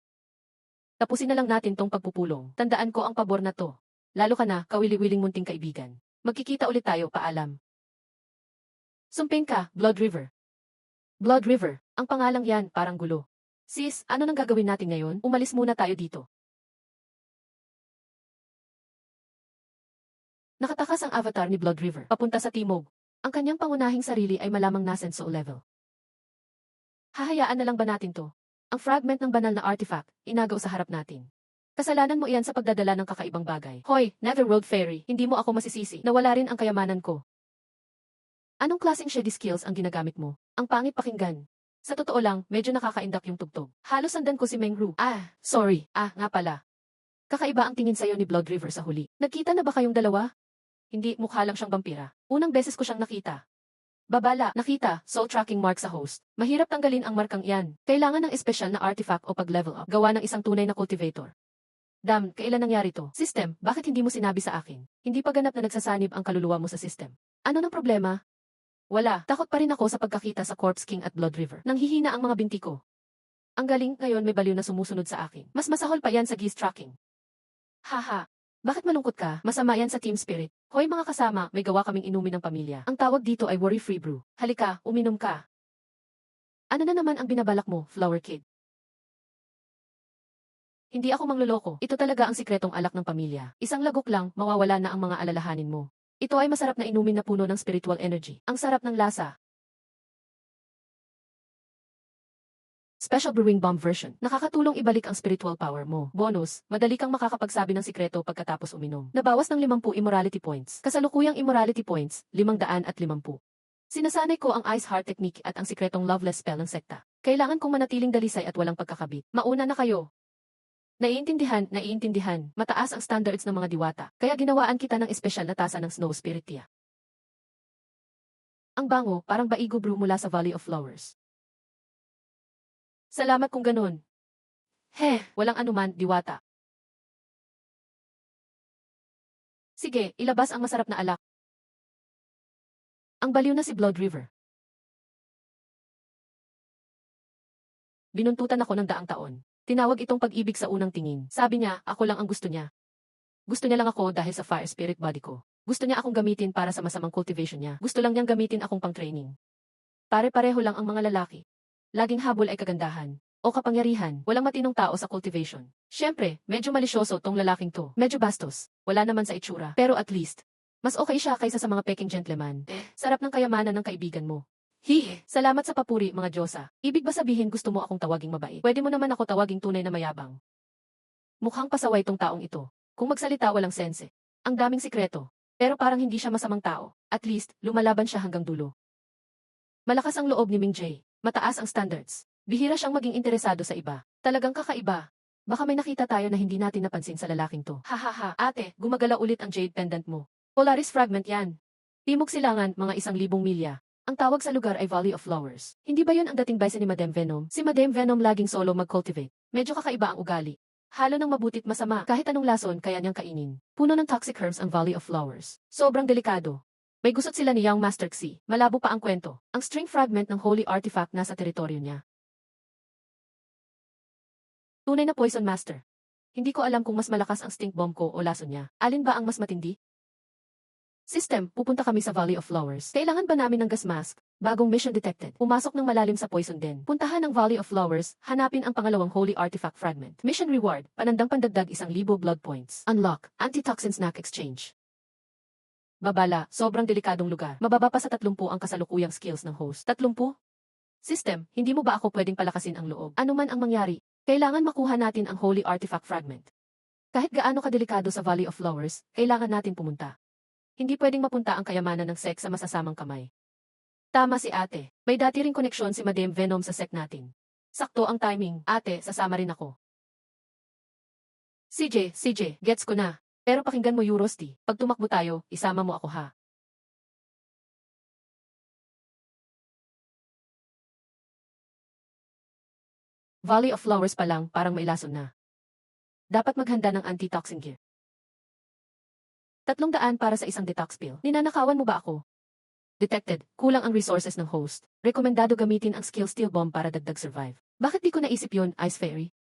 Tapusin na lang natin tong pagpupulong. Tandaan ko ang pabor na to. Lalo ka na, kawili-wiling munting kaibigan. Magkikita ulit tayo, paalam. Sumping ka, Blood River. Blood River, ang pangalang yan, parang gulo. Sis, ano nang gagawin natin ngayon? Umalis muna tayo dito. Nakatakas ang avatar ni Blood River, papunta sa timog. Ang kanyang pangunahing sarili ay malamang nasen soul level. Hahayaan na lang ba natin to? Ang fragment ng banal na artifact, inagaw sa harap natin. Kasalanan mo iyan sa pagdadala ng kakaibang bagay. Hoy, Netherworld Fairy, hindi mo ako masisisi na wala rin ang kayamanan ko. Anong klaseng shady skills ang ginagamit mo? Ang pangit pakinggan. Sa totoo lang, medyo nakakaindak yung tugtog. Halos sandan ko si Mengru. Sorry. Nga pala. Kakaiba ang tingin sa'yo ni Blood River sa huli. Nagkita na ba kayong dalawa? Hindi, mukha lang siyang vampira. Unang beses ko siyang nakita. Babala, nakita, soul tracking mark sa host. Mahirap tanggalin ang markang iyan. Kailangan ng espesyal na artifact o pag-level up. Gawa ng isang tunay na cultivator. Dam, kailan nangyari to? System, bakit hindi mo sinabi sa akin? Hindi pa ganap na nagsasanib ang kaluluwa mo sa system. Ano ng problema? Wala, takot pa rin ako sa pagkakita sa Corpse King at Blood River. Nanghihina ang mga binti ko. Ang galing, ngayon may baliw na sumusunod sa akin. Mas masahol pa yan sa geese tracking. Haha, bakit malungkot ka? Masama yan sa team spirit. Hoy mga kasama, may gawa kaming inumin ng pamilya. Ang tawag dito ay worry-free brew. Halika, uminom ka. Ano na naman ang binabalak mo, Flower Kid? Hindi ako mangloloko. Ito talaga ang sikretong alak ng pamilya. Isang lagok lang, mawawala na ang mga alalahanin mo. Ito ay masarap na inumin na puno ng spiritual energy. Ang sarap ng lasa. Special Brewing Bomb version. Nakakatulong ibalik ang spiritual power mo. Bonus, madali kang makakapagsabi ng sikreto pagkatapos uminom. Nabawas ng 50 immorality points. Kasalukuyang immorality points, 550. Sinasanay ko ang Ice Heart Technique at ang sikretong loveless spell ng sekta. Kailangan kong manatiling dalisay at walang pagkakabit. Mauna na kayo. Naiintindihan, mataas ang standards ng mga diwata, kaya ginawaan kita ng espesyal na tasa ng Snow Spiritia. Ang bango, parang baigo brew mula sa Valley of Flowers. Salamat kung ganun. Walang anuman, diwata. Sige, ilabas ang masarap na alak. Ang baliw na si Blood River. Binuntutan ako ng daang taon. Tinawag itong pag-ibig sa unang tingin. Sabi niya, ako lang ang gusto niya. Gusto niya lang ako dahil sa fire spirit body ko. Gusto niya akong gamitin para sa masamang cultivation niya. Gusto lang niyang gamitin akong pang-training. Pare-pareho lang ang mga lalaki. Laging habol ay kagandahan o kapangyarihan. Walang matinong tao sa cultivation. Siyempre, medyo malisyoso tong lalaking to. Medyo bastos. Wala naman sa itsura. Pero at least, mas okay siya kaysa sa mga peking gentleman. Sarap ng kayamanan ng kaibigan mo. Salamat sa papuri, mga Diyosa. Ibig ba sabihin gusto mo akong tawaging mabait? Pwede mo naman ako tawaging tunay na mayabang. Mukhang pasaway tong taong ito. Kung magsalita walang sense. Ang daming sikreto. Pero parang hindi siya masamang tao. At least, lumalaban siya hanggang dulo. Malakas ang loob ni Ming Jae. Mataas ang standards. Bihira siyang maging interesado sa iba. Talagang kakaiba. Baka may nakita tayo na hindi natin napansin sa lalaking to. Ate, gumagala ulit ang jade pendant mo. Polaris fragment yan. Timog silangan, mga 1,000 milya. Ang tawag sa lugar ay Valley of Flowers. Hindi ba yun ang dating bison ni Madame Venom? Si Madame Venom laging solo mag-cultivate. Medyo kakaiba ang ugali. Halo ng mabutit masama, kahit anong lason kaya niyang kainin. Puno ng toxic herbs ang Valley of Flowers. Sobrang delikado. May gusot sila ni Young Master Xi. Malabo pa ang kwento. Ang string fragment ng holy artifact nasa teritoryo niya. Tunay na poison master. Hindi ko alam kung mas malakas ang stink bomb ko o lason niya. Alin ba ang mas matindi? System, pupunta kami sa Valley of Flowers. Kailangan ba namin ng gas mask? Bagong mission detected. Pumasok ng malalim sa poison den. Puntahan ang Valley of Flowers, hanapin ang pangalawang holy artifact fragment. Mission reward, panandang pandagdag 1,000 blood points. Unlock, anti-toxin snack exchange. Babala, sobrang delikadong lugar. Mababa pa sa 30 ang kasalukuyang skills ng host. 30? System, hindi mo ba ako pwedeng palakasin ang loob? Ano man ang mangyari, kailangan makuha natin ang holy artifact fragment. Kahit gaano kadelikado sa Valley of Flowers, kailangan natin pumunta. Hindi pwedeng mapunta ang kayamanan ng sek sa masasamang kamay. Tama si ate. May dati ring koneksyon si Madame Venom sa sek natin. Sakto ang timing. Ate, sasama rin ako. CJ, gets ko na. Pero pakinggan mo Eurosti. Pag tumakbo tayo, isama mo ako ha. Valley of Flowers pa lang, parang may lason na. Dapat maghanda ng anti-toxin gear. 300 para sa isang detox pill. Ninanakawan mo ba ako? Detected, kulang ang resources ng host. Rekomendado gamitin ang skill steel bomb para dagdag survive. Bakit di ko naisip yun, Ice Fairy?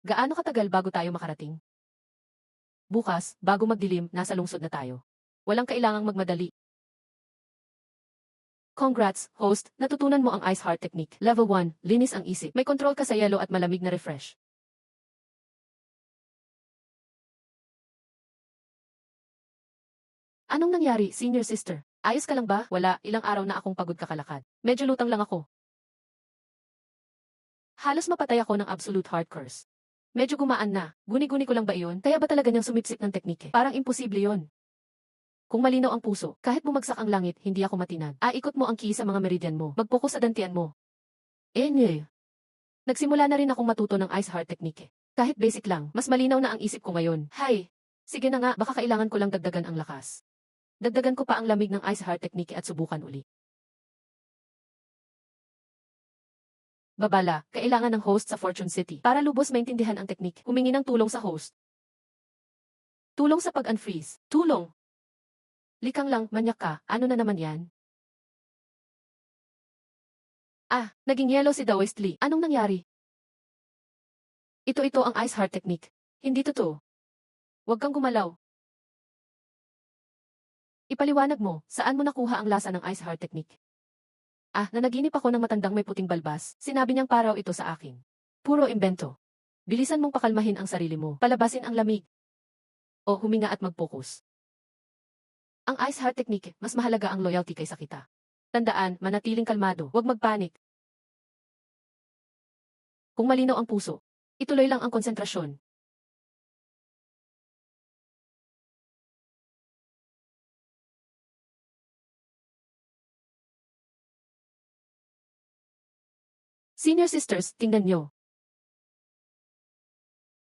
Gaano katagal bago tayo makarating? Bukas, bago magdilim, nasa lungsod na tayo. Walang kailangang magmadali. Congrats, host, natutunan mo ang Ice Heart Technique. Level 1, linis ang isip. May control ka sa yelo at malamig na refresh. Anong nangyari, senior sister? Ayos ka lang ba? Wala, ilang araw na akong pagod kakalakad. Medyo lutang lang ako. Halos mapatay ako ng absolute heart curse. Medyo gumaan na. Guni-guni ko lang ba iyon? Kaya ba talaga niyang sumipsip ng teknike? Parang imposible yon. Kung malinaw ang puso, kahit bumagsak ang langit, hindi ako matinag. Ikot mo ang key sa mga meridian mo. Mag-focus sa dantian mo. Nagsimula na rin akong matuto ng Ice Heart Technique. Kahit basic lang, mas malinaw na ang isip ko ngayon. Hay! Sige na nga, baka kailangan ko lang dagdagan ang lakas. Dagdagan ko pa ang lamig ng Ice Heart Technique at subukan uli. Babala, kailangan ng host sa Fortune City. Para lubos maintindihan ang teknik, humingi ng tulong sa host. Tulong sa pag-unfreeze. Tulong! Likang lang, manyak ka. Ano na naman yan? Naging yellow si Dawestly. Anong nangyari? Ito ang Ice Heart Technique. Hindi totoo. Huwag kang gumalaw. Ipaliwanag mo, saan mo nakuha ang lasa ng Ice Heart Technique? Nanaginip ako ng matandang may puting balbas. Sinabi niyang paraw ito sa akin. Puro imbento. Bilisan mong pakalmahin ang sarili mo. Palabasin ang lamig. O huminga at mag-focus. Ang Ice Heart Technique, mas mahalaga ang loyalty kaysa kita. Tandaan, manatiling kalmado, huwag magpanik. Kung malinaw ang puso, ituloy lang ang konsentrasyon. Senior sisters, tingnan nyo.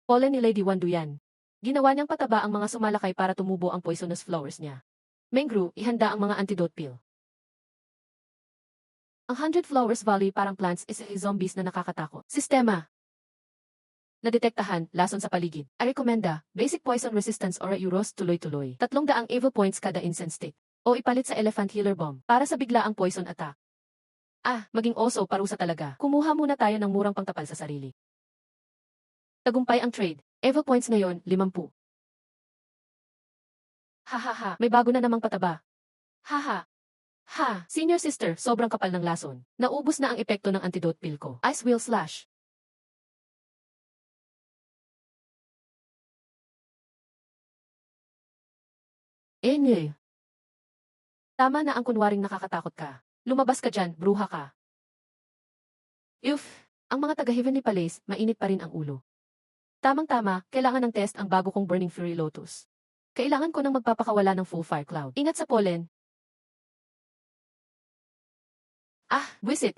Pollen ni Lady Wandu yan. Ginawa niyang pataba ang mga sumalakay para tumubo ang poisonous flowers niya. Mengru, ihanda ang mga antidote pill. Ang 100 Flowers Valley parang plants is zombies na nakakatakot. Sistema. Nadetektahan, lason sa paligid. Rekomenda, basic poison resistance or Euros tuloy-tuloy. 300 evil points kada incense stick. O ipalit sa Elephant Healer Bomb para sa biglaang poison attack. Maging oso parusa talaga. Kumuha muna tayo ng murang pangtapal sa sarili. Tagumpay ang trade. Evil points ngayon, 50. Hahaha, may bago na namang pataba. Senior sister, sobrang kapal ng lason. Naubos na ang epekto ng antidote pill ko. Ice Wheel Slash. Tama na ang kunwaring nakakatakot ka. Lumabas ka dyan, bruha ka. Ang mga taga-Heavenly Palace, mainit pa rin ang ulo. Tamang-tama, kailangan ng test ang bago kong Burning Fury Lotus. Kailangan ko nang magpapakawala ng full fire cloud. Ingat sa pollen. Buisit.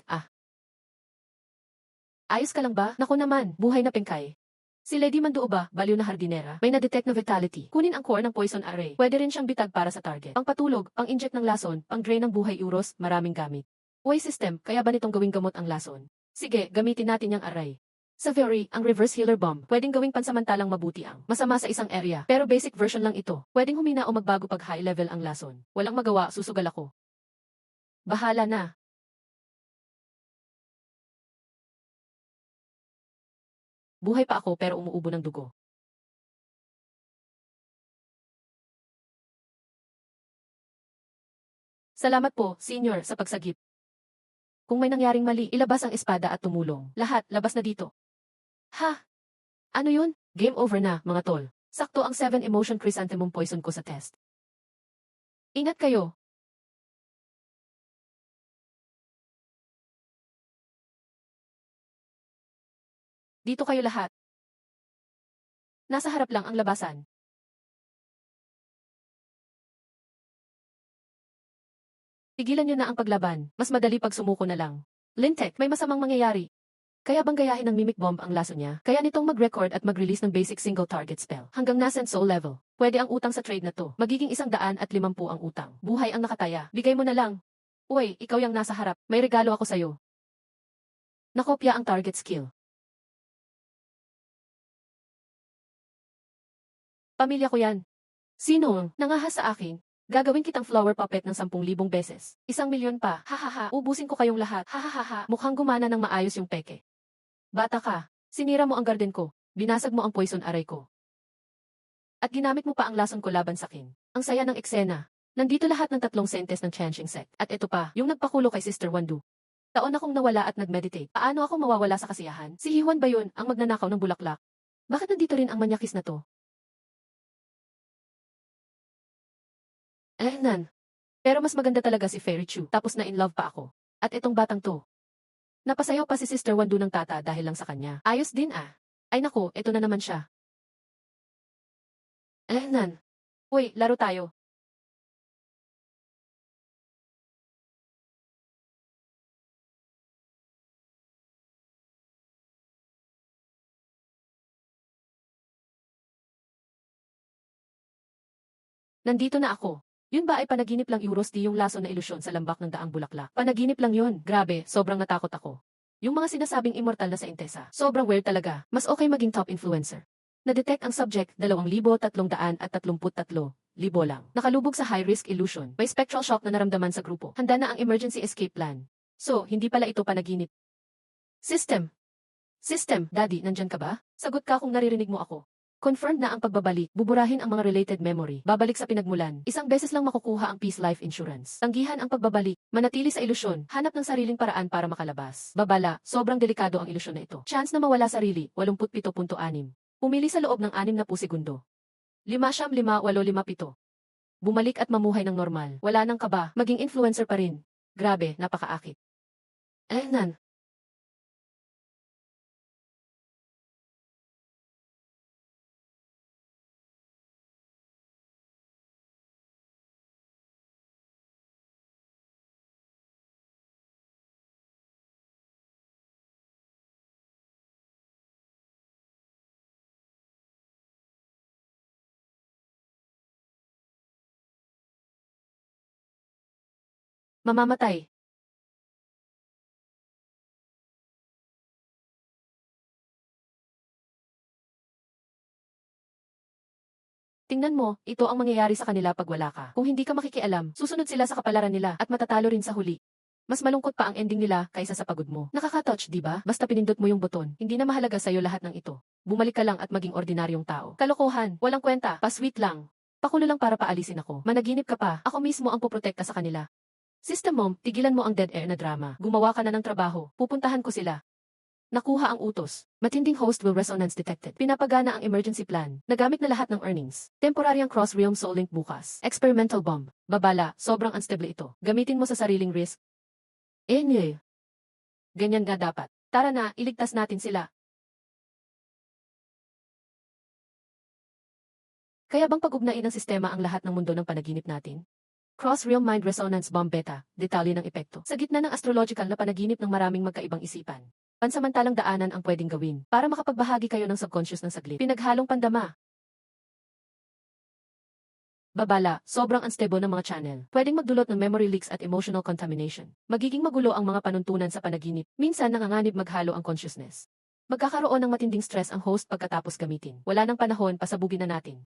Ayos ka lang ba? Naku naman, buhay na pengkay. Si Lady Manduo ba, baliw na hardinera, may na-detect na vitality. Kunin ang core ng poison array. Pwede rin siyang bitag para sa target. Pangpatulog, pang-inject ng lason, pang-drain ng buhay Euros, maraming gamit. Way system, kaya ba nitong gawing gamot ang lason? Sige, gamitin natin yung array. Sa Fury, ang reverse healer bomb, pwedeng gawing pansamantalang mabuti ang masama sa isang area, pero basic version lang ito. Pwedeng humina o magbago pag high level ang lason. Walang magawa, susugal ako. Bahala na. Buhay pa ako pero umuubo ng dugo. Salamat po, senior, sa pagsagip. Kung may nangyaring mali, ilabas ang espada at tumulong. Lahat, labas na dito. Ano yun? Game over na, mga tol. Sakto ang 7 emotion chrysanthemum poison ko sa test. Ingat kayo. Dito kayo lahat. Nasa harap lang ang labasan. Tigilan nyo na ang paglaban, mas madali pag sumuko na lang. Lintek, may masamang mangyayari. Kaya bang gayahin ng Mimic Bomb ang laso niya? Kaya nitong mag-record at mag-release ng basic single target spell. Hanggang nascent soul level. Pwede ang utang sa trade na to. Magiging 150 ang utang. Buhay ang nakataya. Bigay mo na lang. Uy, ikaw yung nasa harap. May regalo ako sa'yo. Nakopya ang target skill. Pamilya ko yan. Sino ang nangahas sa akin? Gagawin kitang flower puppet ng 10,000 beses. 1,000,000 pa. Hahaha. Ubusin ko kayong lahat. Hahaha. Mukhang gumana ng maayos yung peke. Bata ka. Sinira mo ang garden ko. Binasag mo ang poison array ko. At ginamit mo pa ang lason ko laban sa akin. Ang saya ng eksena. Nandito lahat ng 3 sentes ng Changing Sect. At ito pa, yung nagpakulo kay Sister Wandu. Taon akong nawala at nag-meditate. Paano ako mawawala sa kasiyahan? Si Hiwan ba yun, ang magnanakaw ng bulaklak? Bakit nandito rin ang manyakis na to? Nan. Pero mas maganda talaga si Fairy Chu. Tapos na in love pa ako. At itong batang to. Napasayaw pa si Sister Wandu ng tata dahil lang sa kanya. Ayos din ah. Ay nako, ito na naman siya. Nan. Uy, laro tayo. Nandito na ako. Yun ba ay panaginip lang Euros di yung laso na ilusyon sa lambak ng daang bulaklak? Panaginip lang yun. Grabe, sobrang natakot ako. Yung mga sinasabing immortal na sa Intesa. Sobrang weird talaga. Mas okay maging top influencer. Na-detect ang subject 2,333,000 lang. Nakalubog sa high-risk illusion. May spectral shock na naramdaman sa grupo. Handa na ang emergency escape plan. So, hindi pala ito panaginip. System. System, Daddy, nandyan ka ba? Sagot ka kung naririnig mo ako. Confirmed na ang pagbabalik, buburahin ang mga related memory, babalik sa pinagmulan. Isang beses lang makukuha ang Peace Life Insurance. Tanggihan ang pagbabalik, manatili sa ilusyon, hanap ng sariling paraan para makalabas. Babala, sobrang delikado ang ilusyon na ito. Chance na mawala sarili, 87.6. Pumili sa loob ng 60 segundo. 5-5-8-5-7. Bumalik at mamuhay ng normal. Wala nang kaba, maging influencer pa rin. Grabe, napakaakit. Nan. Mamamatay. Tingnan mo, ito ang mangyayari sa kanila pag wala ka. Kung hindi ka makikialam, susunod sila sa kapalaran nila at matatalo rin sa huli. Mas malungkot pa ang ending nila kaysa sa pagod mo. Nakaka-touch, di ba? Basta pinindot mo yung buton, hindi na mahalaga sa'yo lahat ng ito. Bumalik ka lang at maging ordinaryong tao. Kalokohan, walang kwenta, pa-sweet lang. Pakulo lang para paalisin ako. Managinip ka pa, ako mismo ang poprotekta sa kanila. System mom, tigilan mo ang dead air na drama. Gumawa ka na ng trabaho, pupuntahan ko sila. Nakuha ang utos. Matinding host will resonance detected. Pinapagana ang emergency plan. Nagamit na lahat ng earnings. Temporaryang cross-realm soul link bukas. Experimental bomb. Babala, sobrang unstable ito. Gamitin mo sa sariling risk. Nye. Ganyan nga dapat. Tara na, iligtas natin sila. Kaya bang pag-ugnain ng sistema ang lahat ng mundo ng panaginip natin? Cross-realm mind resonance bomb beta, detalye ng epekto. Sa gitna ng astrological na panaginip ng maraming magkaibang isipan. Pansamantalang daanan ang pwedeng gawin para makapagbahagi kayo ng subconscious ng saglit. Pinaghalong pandama. Babala, sobrang unstable ng mga channel. Pwedeng magdulot ng memory leaks at emotional contamination. Magiging magulo ang mga panuntunan sa panaginip. Minsan nanganganib maghalo ang consciousness. Magkakaroon ng matinding stress ang host pagkatapos gamitin. Wala nang panahon, pasabugin na natin.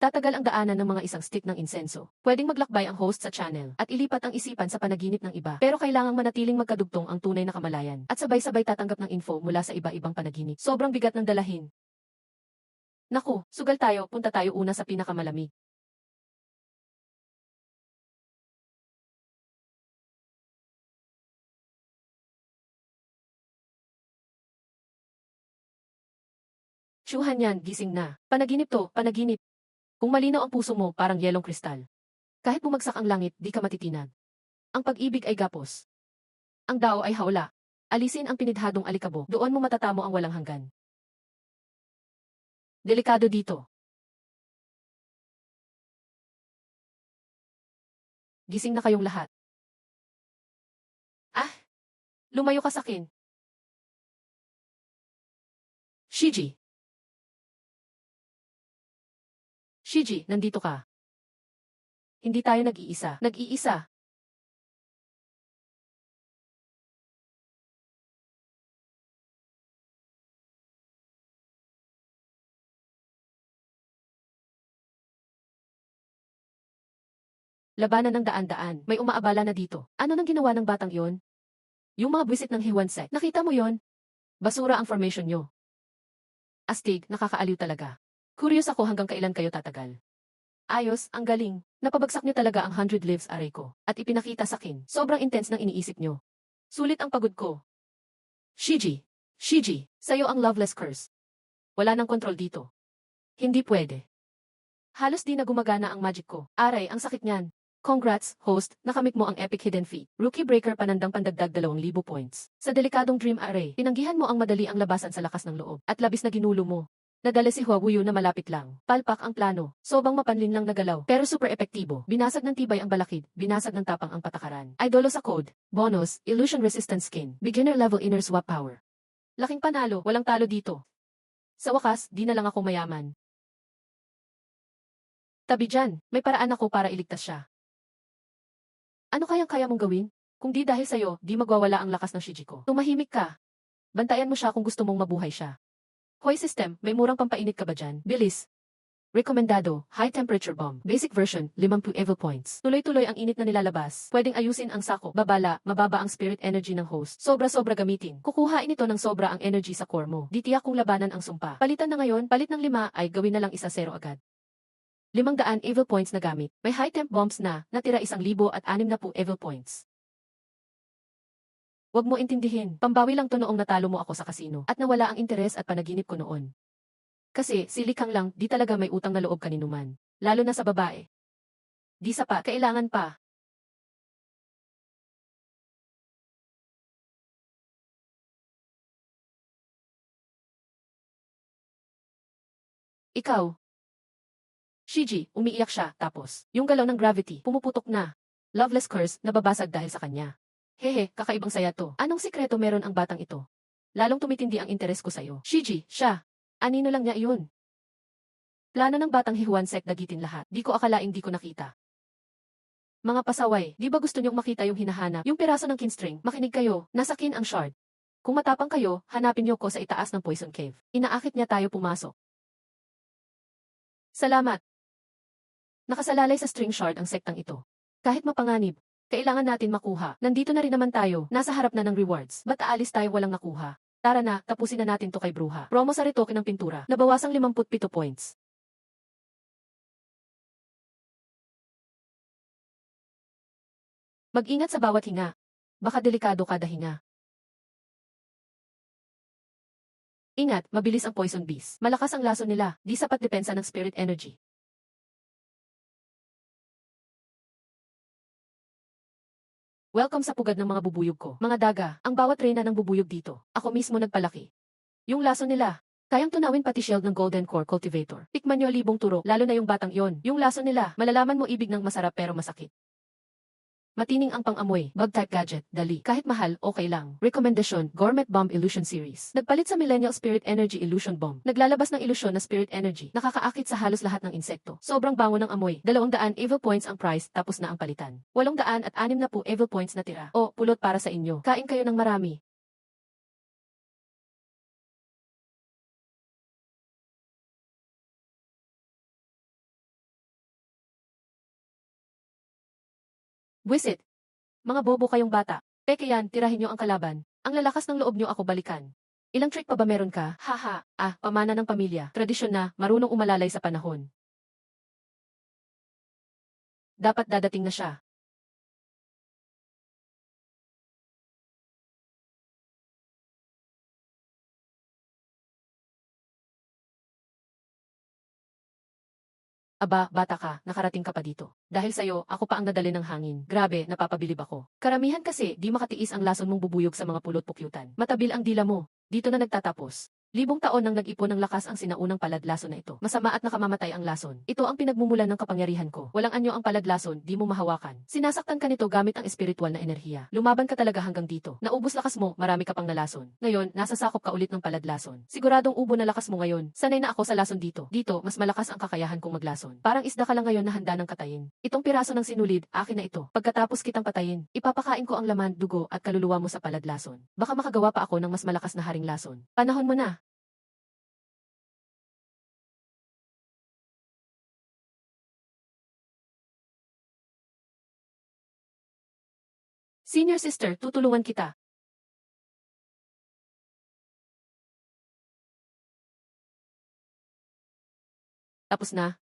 Tatagal ang daanan ng mga isang stick ng insenso. Pwedeng maglakbay ang host sa channel at ilipat ang isipan sa panaginip ng iba. Pero kailangang manatiling magkadugtong ang tunay na kamalayan at sabay-sabay tatanggap ng info mula sa iba-ibang panaginip. Sobrang bigat ng dalahin. Naku, sugal tayo, punta tayo una sa pinakamalamig. Tsuhan yan, gising na. Panaginip to, panaginip. Kung malinaw ang puso mo, parang yelong kristal. Kahit bumagsak ang langit, di ka matitinag. Ang pag-ibig ay gapos. Ang dao ay hawla. Alisin ang pinidhadong alikabo, doon mo matatamo ang walang hanggan. Delikado dito. Gising na kayong lahat. Ah, lumayo ka sa akin. Shiji. Shiji, nandito ka. Hindi tayo nag-iisa. Nag-iisa. Labanan ng daan-daan. May umaabala na dito. Ano nang ginawa ng batang yon? Yung mga buwisit ng Hiwansek. Nakita mo yon? Basura ang formation nyo. Astig, nakakaaliw talaga. Curious ako hanggang kailan kayo tatagal. Ayos, ang galing. Napabagsak nyo talaga ang 100 lives array ko. At ipinakita sa akin. Sobrang intense ng iniisip nyo. Sulit ang pagod ko. Shiji. Shiji, sa'yo ang loveless curse. Wala nang kontrol dito. Hindi pwede. Halos di na gumagana ang magic ko. Aray, ang sakit niyan. Congrats, host, nakamit mo ang epic hidden feat. Rookie breaker panandang pandagdag 2,000 points. Sa delikadong dream array, tinanggihan mo ang madali ang labasan sa lakas ng loob. At labis na ginulo mo. Nadala si Huawuyo na malapit lang. Palpak ang plano. Sobang mapanlin lang nagalaw. Pero super epektibo. Binasag ng tibay ang balakid. Binasag ng tapang ang patakaran. Idolo sa code. Bonus, illusion resistant skin. Beginner level inner swap power. Laking panalo, walang talo dito. Sa wakas, di na lang ako mayaman. Tabi dyan, may paraan ako para iligtas siya. Ano kayang kaya mong gawin? Kung di dahil sa'yo, di magwawala ang lakas ng Shiji ko. Tumahimik ka. Bantayan mo siya kung gusto mong mabuhay siya. Hoy system, may murang pampainit ka ba dyan? Bilis. Rekomendado, high temperature bomb. Basic version, 50 evil points. Tuloy-tuloy ang init na nilalabas. Pwedeng ayusin ang sako. Babala, mababa ang spirit energy ng host. Sobra-sobra gamitin. Kukuhain ito ng sobra ang energy sa core mo. Di tiyak kung labanan ang sumpa. Palitan na ngayon, palit ng 5 ay gawin na lang 1-0 agad. 500 evil points na gamit. May high temp bombs na, natira 1,060 evil points. Huwag mo intindihin, pambawi lang to noong natalo mo ako sa kasino at nawala ang interes at panaginip ko noon. Kasi, silikang lang, di talaga may utang na loob kaninuman. Lalo na sa babae. Di sapat, kailangan pa. Ikaw. Shiji, umiiyak siya, tapos, yung galaw ng gravity, pumuputok na. Loveless curse, nababasag dahil sa kanya. Hehe, kakaibang saya to. Anong sikreto meron ang batang ito? Lalong tumitindi ang interes ko sa'yo. Shiji, siya. Anino lang niya iyon. Plano ng batang Hiwansek dagitin lahat. Di ko akalaing di ko nakita. Mga pasaway, di ba gusto niyong makita yung hinahanap? Yung piraso ng kinstring, makinig kayo, nasa kin ang shard. Kung matapang kayo, hanapin niyo ko sa itaas ng Poison Cave. Inaakit niya tayo pumasok. Salamat. Nakasalalay sa string shard ang sektang ito. Kahit mapanganib, kailangan natin makuha. Nandito na rin naman tayo, nasa harap na ng rewards. Ba't aalis tayo walang nakuha? Tara na, tapusin na natin to kay Bruha. Promo sa retoke ng pintura, nabawasang 57 points. Mag-ingat sa bawat hinga. Baka delikado kada hinga. Ingat, mabilis ang poison beast. Malakas ang lason nila, di sapat depensa ng spirit energy. Welcome sa pugad ng mga bubuyog ko. Mga daga, ang bawat reyna ng bubuyog dito. Ako mismo nagpalaki. Yung lason nila, kayang tunawin pati shield ng Golden Core Cultivator. Tikman nyo libong turo, lalo na yung batang yon. Yung lason nila, malalaman mo ibig ng masarap pero masakit. Matining ang pang-amoy, bug-type gadget, dali. Kahit mahal, okay lang. Rekomendasyon, Gourmet Bomb Illusion Series. Nagpalit sa Millennial Spirit Energy Illusion Bomb. Naglalabas ng ilusyon na Spirit Energy. Nakakaakit sa halos lahat ng insekto. Sobrang bango ng amoy. 200 evil points ang price, tapos na ang palitan. 860 evil points na tira. O, pulot para sa inyo. Kain kayo ng marami. Buwisit. Mga bobo kayong bata. Teke yan, tirahin nyo ang kalaban. Ang lalakas ng loob nyo ako balikan. Ilang trick pa ba meron ka? Haha, pamana ng pamilya. Tradisyon na, marunong umalalay sa panahon. Dapat dadating na siya. Aba, bata ka, nakarating ka pa dito. Dahil sa'yo, ako pa ang nadali ng hangin. Grabe, napapabilib ako. Karamihan kasi, di makatiis ang lason mong bubuyog sa mga pulot pukyutan. Matabil ang dila mo. Dito na nagtatapos. Libong taon nang nag-ipon ng lakas ang sinaunang paladlason na ito. Masama at nakamamatay ang lason. Ito ang pinagmumulan ng kapangyarihan ko. Walang anyo ang paladlason, di mo mahawakan. Sinasaktan ka nito gamit ang espiritual na enerhiya. Lumaban ka talaga hanggang dito. Naubos lakas mo, marami ka pang nalason. Ngayon, nasasakop ka ulit ng paladlason. Siguradong ubo na lakas mo ngayon. Sanay na ako sa lason dito. Dito, mas malakas ang kakayahan kong maglason. Parang isda ka lang ngayon na handa ng katayin. Itong piraso ng sinulid, akin na ito. Pagkatapos kitang patayin, ipapakain ko ang laman, dugo at kaluluwa mo sa paladlason. Baka makagawa pa ako ng mas malakas na haring lason. Panahon mo na. Senior sister, tutulungan kita. Tapos na?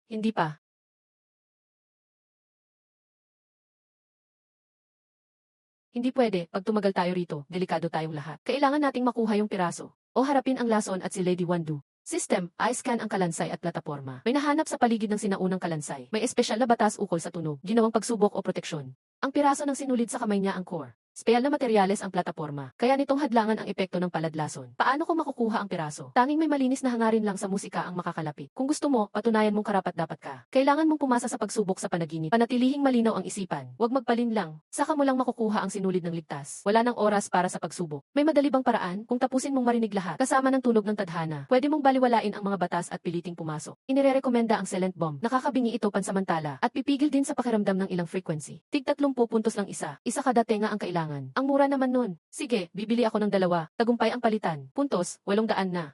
Hindi pa. Hindi pwede, pag tumagal tayo rito, delikado tayong lahat. Kailangan nating makuha yung piraso. O harapin ang lason at si Lady Wandu. System, i-scan ang kalansay at plataporma. May nahanap sa paligid ng sinaunang kalansay. May espesyal na batas ukol sa tunog, ginawang pagsubok o proteksyon. Ang piraso ng sinulid sa kamay niya ang core. Speyal na materyales ang plataporma, kaya nitong hadlangan ang epekto ng paladlason. Paano ko makukuha ang piraso? Tanging may malinis na hangarin lang sa musika ang makakalapit. Kung gusto mo, patunayan mong karapat-dapat ka. Kailangan mong pumasa sa pagsubok sa panaginip. Panatilihing malinaw ang isipan. Huwag magpalin lang. Saka mo lang makukuha ang sinulid ng ligtas. Wala nang oras para sa pagsubok. May madali bang paraan kung tapusin mong marinig lahat kasama ng tunog ng tadhana? Pwede mong baliwalain ang mga batas at piliting pumasok. Inirerekomenda ang silent bomb. Nakakabingi ito pansamantala at pipigil din sa pakiramdam ng ilang frequency. Tig 30 puntos lang isa. Isa kada tenga ang kailangan. Ang mura naman nun. Sige, bibili ako ng 2. Tagumpay ang palitan. Puntos, 800 na.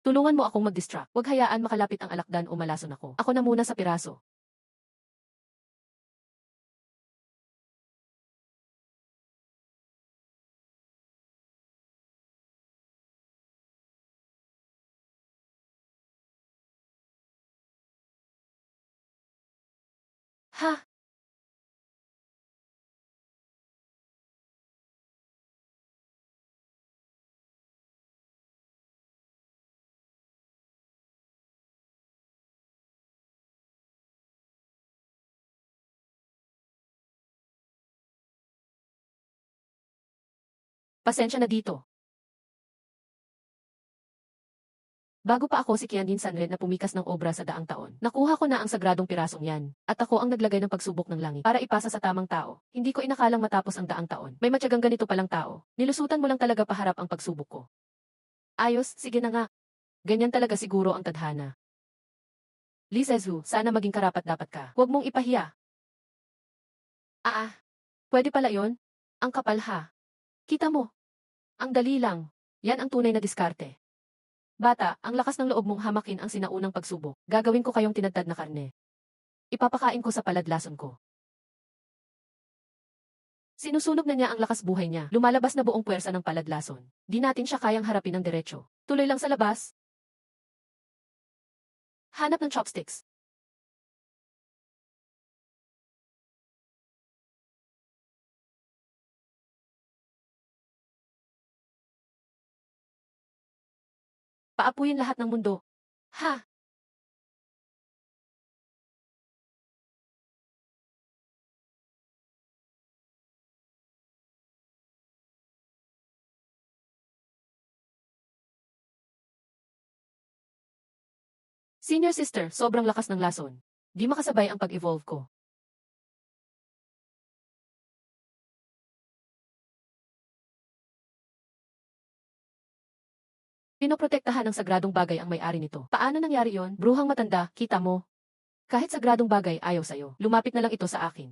Tulungan mo akong mag-distract. Huwag hayaan makalapit ang alakdan o malason ako. Ako na muna sa piraso. Ha? Pasensya na dito. Bago pa ako si Kiandin Sanred na pumikas ng obra sa daang taon. Nakuha ko na ang sagradong pirasong yan. At ako ang naglagay ng pagsubok ng langit para ipasa sa tamang tao. Hindi ko inakalang matapos ang daang taon. May matyagang ganito palang tao. Nilusutan mo lang talaga paharap ang pagsubok ko. Ayos, sige na nga. Ganyan talaga siguro ang tadhana. Lee Sezu, sana maging karapat-dapat ka. Huwag mong ipahiya. Pwede pala yon? Ang kapal ha. Kita mo. Ang dali lang. Yan ang tunay na diskarte. Bata, ang lakas ng loob mong hamakin ang sinaunang pagsubok. Gagawin ko kayong tinadtad na karne. Ipapakain ko sa paladlason ko. Sinusunog na niya ang lakas buhay niya. Lumalabas na buong puwersa ng paladlason. Di natin siya kayang harapin ng diretsyo. Tuloy lang sa labas. Hanap ng chopsticks. Paapuyin lahat ng mundo. Ha! Senior sister, sobrang lakas ng lason. Di makasabay ang pag-evolve ko. Pinoprotektahan ng sagradong bagay ang may-ari nito. Paano nangyari yon? Bruhang matanda, kita mo. Kahit sagradong bagay ayaw sa'yo. Lumapit na lang ito sa akin.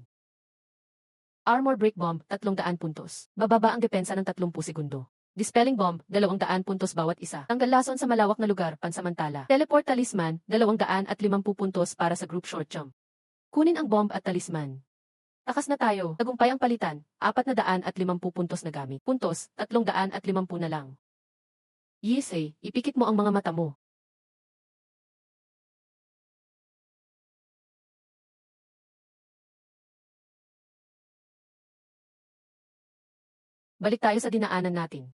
Armor Break Bomb, 300 puntos. Bababa ang depensa ng 30 segundo. Dispelling Bomb, 200 puntos bawat isa. Tanggal lason sa malawak na lugar, pansamantala. Teleport Talisman, 250 puntos para sa group short jump. Kunin ang bomb at talisman. Takas na tayo, tagumpay ang palitan, 450 puntos na gamit. Puntos, 350 na lang. Yisay, ipikit mo ang mga mata mo. Balik tayo sa dinaanan natin.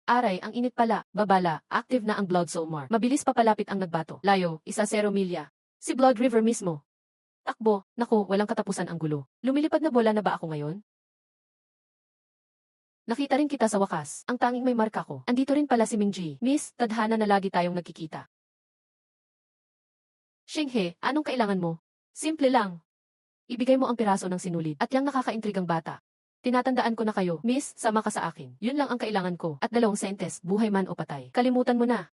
Aray, ang init pala, babala, active na ang Blood Soul Mark. Mabilis papalapit ang nagbato. Layo, 1-0 milya. Si Blood River mismo. Takbo, naku, walang katapusan ang gulo. Lumilipad na bola na ba ako ngayon? Nakita rin kita sa wakas. Ang tanging may marka ko. Andito rin pala si Mingji. Miss, tadhana na lagi tayong nagkikita. Xinghe, anong kailangan mo? Simple lang. Ibigay mo ang piraso ng sinulid at yang nakakaintrigang bata. Tinatandaan ko na kayo, miss, sama ka sa akin. Yun lang ang kailangan ko at 2 sentes, buhay man o patay. Kalimutan mo na.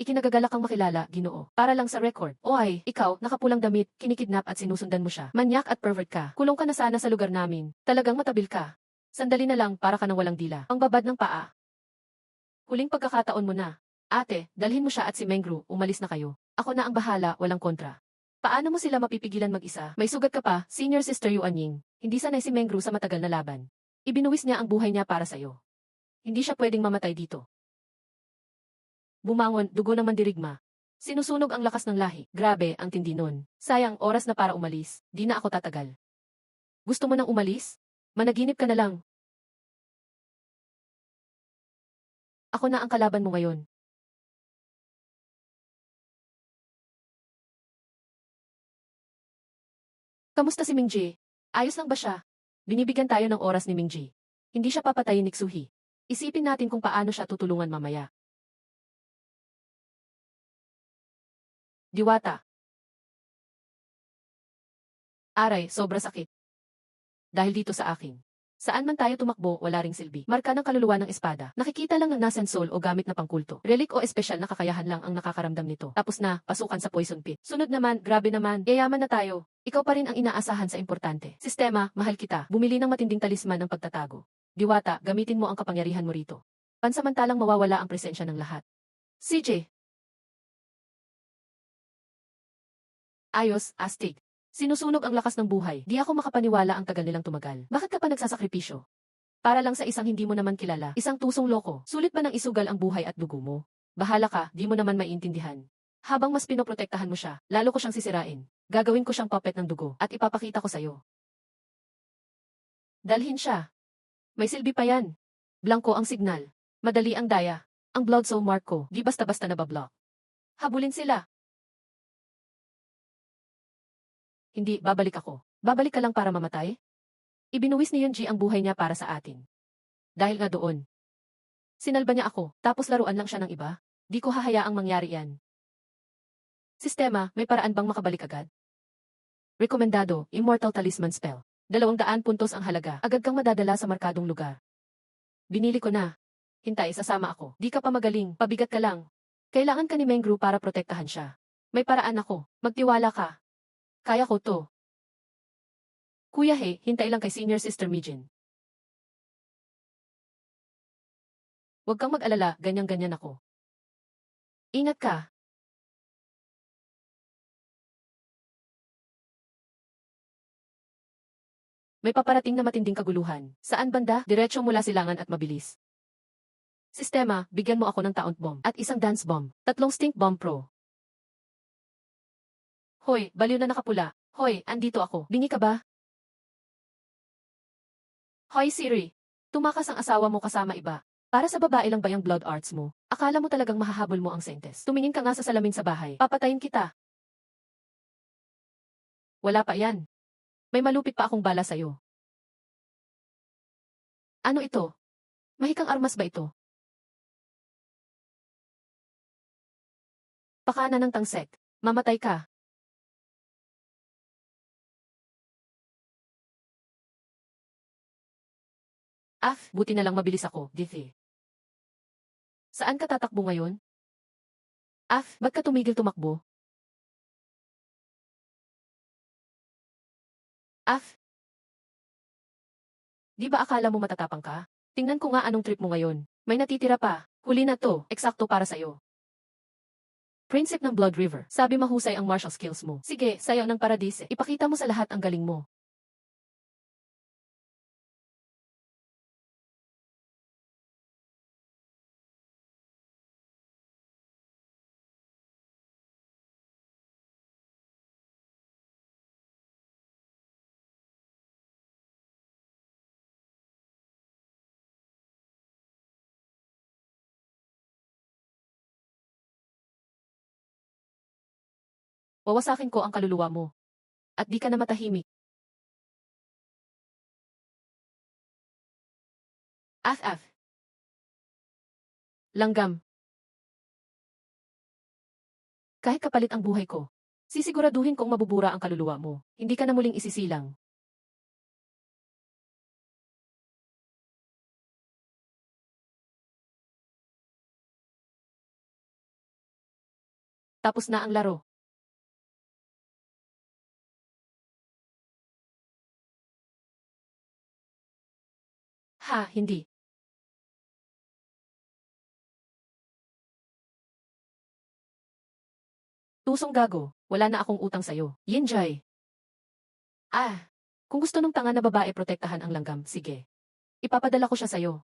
Ikinagagalak kang makilala, Ginoo. Para lang sa record. O ay, ikaw, nakapulang damit, kinikidnap at sinusundan mo siya. Manyak at pervert ka. Kulong ka na sana sa lugar namin. Talagang matabil ka. Sandali na lang para ka nang walang dila. Ang babad ng paa. Huling pagkakataon mo na. Ate, dalhin mo siya at si Mengru, umalis na kayo. Ako na ang bahala, walang kontra. Paano mo sila mapipigilan mag-isa? May sugat ka pa, Senior Sister Yuan Ying. Hindi sanay si Mengru sa matagal na laban. Ibinuwis niya ang buhay niya para sa'yo. Hindi siya pwedeng mamatay dito. Bumangon, dugo ng mandirigma. Sinusunog ang lakas ng lahi. Grabe, ang tindi nun. Sayang, oras na para umalis. Di na ako tatagal. Gusto mo nang umalis? Managinip ka na lang. Ako na ang kalaban mo ngayon. Kamusta si Mingji? Ayos lang ba siya? Binibigyan tayo ng oras ni Mingji. Hindi siya papatayin ni Xuhi. Isipin natin kung paano siya tutulungan mamaya. Diwata. Aray, sobra sakit. Dahil dito sa akin. Saan man tayo tumakbo, wala ring silbi. Marka ng kaluluwa ng espada. Nakikita lang ng nascent soul o gamit na pangkulto. Relic o espesyal na kakayahan lang ang nakakaramdam nito. Tapos na, pasukan sa poison pit. Sunod naman, grabe naman, yayaman na tayo. Ikaw pa rin ang inaasahan sa importante. Sistema, mahal kita. Bumili ng matinding talisman ng pagtatago. Diwata, gamitin mo ang kapangyarihan mo rito. Pansamantalang mawawala ang presensya ng lahat. CJ. Ayos, astig. Sinusunog ang lakas ng buhay. Di ako makapaniwala ang tagal nilang tumagal. Bakit ka pa nagsasakripisyo? Para lang sa isang hindi mo naman kilala, isang tusong loko. Sulit ba nang isugal ang buhay at dugo mo? Bahala ka, di mo naman maiintindihan. Habang mas pinoprotektahan mo siya, lalo ko siyang sisirain. Gagawin ko siyang puppet ng dugo at ipapakita ko sa'yo. Dalhin siya. May silbi pa yan. Blanco ang signal. Madali ang daya. Ang blood soul mark ko, di basta-basta nabablock. Habulin sila. Hindi, babalik ako. Babalik ka lang para mamatay? Ibinuwis ni Yunji ang buhay niya para sa atin. Dahil nga doon. Sinalba niya ako, tapos laruan lang siya ng iba. Di ko hahayaang mangyari yan. Sistema, may paraan bang makabalik agad? Rekomendado, Immortal Talisman Spell. 200 puntos ang halaga. Agad kang madadala sa markadong lugar. Binili ko na. Hintay, sasama ako. Di ka pa magaling, pabigat ka lang. Kailangan ka ni Mengru para protektahan siya. May paraan ako. Magtiwala ka. Kaya ko to. Kuya He, hintay lang kay Senior Sister Mijin. Huwag kang mag-alala, ganyan-ganyan ako. Ingat ka. May paparating na matinding kaguluhan. Saan banda? Diretso mula silangan at mabilis. Sistema, bigyan mo ako ng taunt bomb at isang dance bomb. 3 stink bomb pro. Hoy, baliw na nakapula. Hoy, andito ako. Bingi ka ba? Hoy Siri. Tumakas ang asawa mo kasama iba. Para sa babae lang ba yung blood arts mo? Akala mo talagang mahahabol mo ang sentes. Tumingin ka nga sa salamin sa bahay. Papatayin kita. Wala pa yan. May malupit pa akong bala sa'yo. Ano ito? Mahikang armas ba ito? Pakana ng tangsek. Mamatay ka. Buti na lang mabilis ako, Dithi. Saan ka tatakbo ngayon? Ba't ka tumigil tumakbo? Di ba akala mo matatapang ka? Tingnan ko nga anong trip mo ngayon. May natitira pa. Huli na to, eksakto para sa'yo. Prinsip ng Blood River. Sabi mahusay ang martial skills mo. Sige, sayaw ng paradise. Ipakita mo sa lahat ang galing mo. wawasakin ko ang kaluluwa mo. At di ka na matahimik. Af. Langgam. Kahit kapalit ang buhay ko, sisiguraduhin kong mabubura ang kaluluwa mo. Hindi ka na muling isisilang. Tapos na ang laro. Ha, hindi. Tusong gago, wala na akong utang sa'yo. Yinjay. Kung gusto nung tanga na babae protektahan ang langgam, sige. Ipapadala ko siya sa'yo.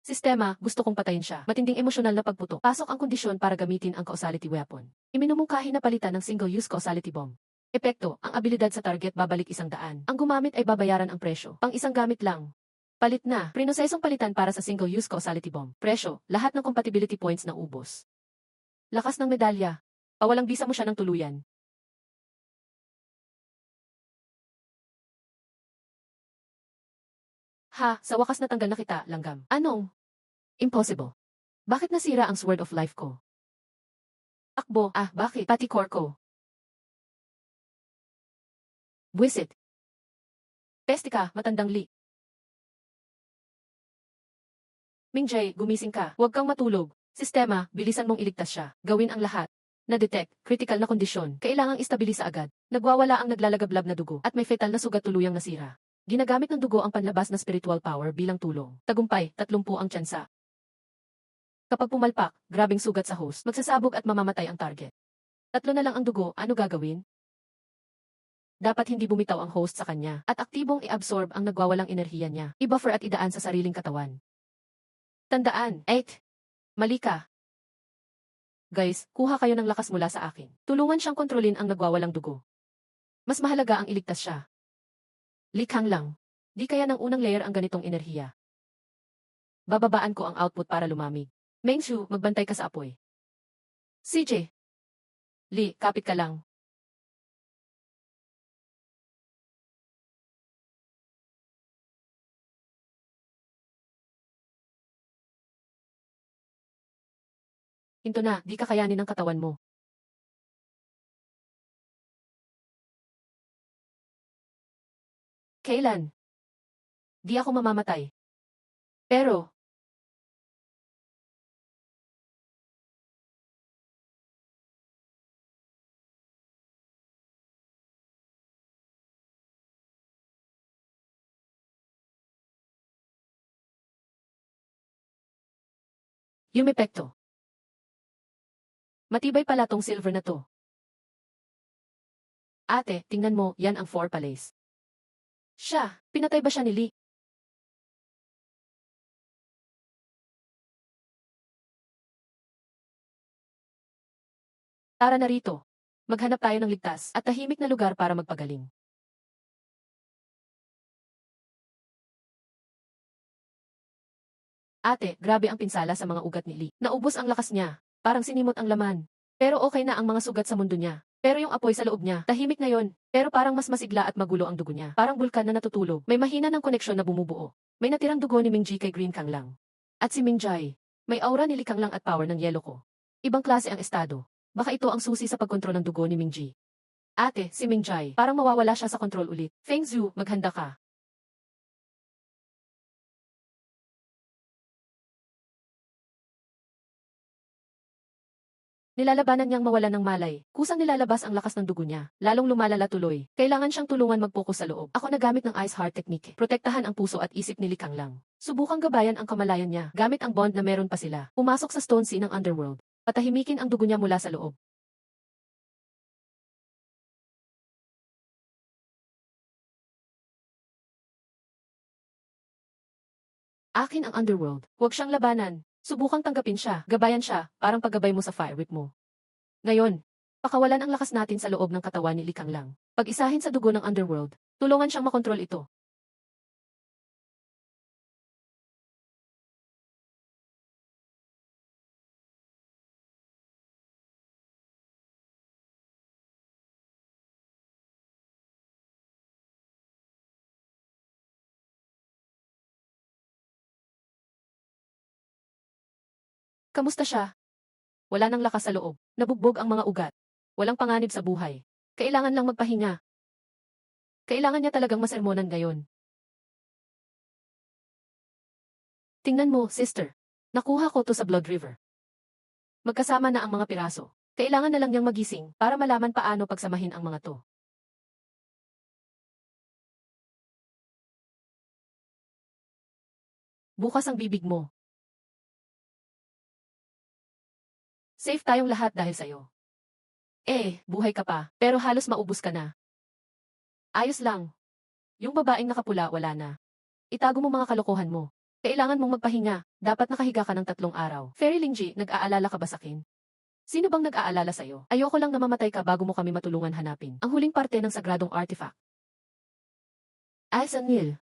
Sistema, gusto kong patayin siya. Matinding emosyonal na pagputok. Pasok ang kondisyon para gamitin ang causality weapon. Iminumungkahi na palitan ng single-use causality bomb. Epekto, ang abilidad sa target babalik 100. Ang gumamit ay babayaran ang presyo. Pang isang gamit lang. Palit na. Prinosesong palitan para sa single-use causality bomb. Presyo, lahat ng compatibility points na ubos. Lakas ng medalya. Pawalang bisa mo siya ng tuluyan. Ha, sa wakas natanggal na kita, langgam. Anong? Impossible. Bakit nasira ang Sword of Life ko? Akbo, bakit? Pati core ko. Buwisit. Peste ka, matandang li. Mingjay, gumising ka. Huwag kang matulog. Sistema, bilisan mong iligtas siya. Gawin ang lahat. Na-detect, critical na kondisyon. Kailangang istabilisa agad. Nagwawala ang naglalagablab na dugo at may fetal na sugat tuluyang nasira. Ginagamit ng dugo ang panlabas na spiritual power bilang tulong. Tagumpay, 30 ang tsansa. Kapag pumalpak, grabing sugat sa host, magsasabog at mamamatay ang target. 3 na lang ang dugo, ano gagawin? Dapat hindi bumitaw ang host sa kanya at aktibong i-absorb ang nagwawalang enerhiya niya. I-buffer at idaan sa sariling katawan. Tandaan, 8. Mali ka. Guys, kuha kayo ng lakas mula sa akin. Tulungan siyang kontrolin ang nagwawalang dugo. Mas mahalaga ang iligtas siya. Likhang lang. Di kaya ng unang layer ang ganitong enerhiya. Bababaan ko ang output para lumamig. Mengshu, magbantay ka sa apoy. CJ. Li, kapit ka lang. Hinto na, di kakayanin ng katawan mo. Kailan? Di ako mamamatay. Pero, yung epekto. Matibay pala tong silver na to. Ate, tingnan mo, yan ang 4 palace. Siya, pinatay ba siya ni Lee? Tara na rito. Maghanap tayo ng ligtas at tahimik na lugar para magpagaling. Ate, grabe ang pinsala sa mga ugat ni Lee. Naubos ang lakas niya. Parang sinimot ang laman. Pero okay na ang mga sugat sa mundo niya. Pero yung apoy sa loob niya, tahimik na yon. Pero parang mas masigla at magulo ang dugo niya. Parang bulkan na natutulog. May mahina ng koneksyon na bumubuo. May natirang dugo ni Mingji kay Green Kang lang. At si Mingjai. May aura ni Likang lang at power ng yelo ko. Ibang klase ang estado. Baka ito ang susi sa pagkontrol ng dugo ni Mingji. Ate, si Mingjai. Parang mawawala siya sa kontrol ulit. Feng Zhu, maghanda ka. Nilalabanan niyang mawala ng malay. Kusang nilalabas ang lakas ng dugo niya. Lalong lumalala tuloy. Kailangan siyang tulungan mag-focus sa loob. Ako nagamit ng Ice Heart Technique. Protektahan ang puso at isip ni Likang lang. Subukang gabayan ang kamalayan niya. Gamit ang bond na meron pa sila. Pumasok sa Stone Sea ng Underworld. Patahimikin ang dugo niya mula sa loob. Akin ang Underworld. Huwag siyang labanan. Subukang tanggapin siya. Gabayan siya. Parang paggabay mo sa fire whip mo. Ngayon, pakawalan ang lakas natin sa loob ng katawan ni Likang lang. Pag-isahin sa dugo ng Underworld. Tulungan siyang makontrol ito. Kamusta siya? Wala nang lakas sa loob. Nabugbog ang mga ugat. Walang panganib sa buhay. Kailangan lang magpahinga. Kailangan niya talagang masermonan ngayon. Tingnan mo, sister. Nakuha ko to sa Blood River. Magkasama na ang mga piraso. Kailangan na lang niyang magising para malaman paano pagsamahin ang mga to. Bukas ang bibig mo. Safe tayong lahat dahil sa'yo. Buhay ka pa, pero halos maubos ka na. Ayos lang. Yung babaeng nakapula wala na. Itago mo mga kalokohan mo. Kailangan mong magpahinga. Dapat nakahiga ka ng 3 araw. Fairy Lingji, nag-aalala ka ba sakin? Sino bang nag-aalala sa'yo? Ayoko lang na mamatay ka bago mo kami matulungan hanapin ang huling parte ng sagradong artifact. Nil.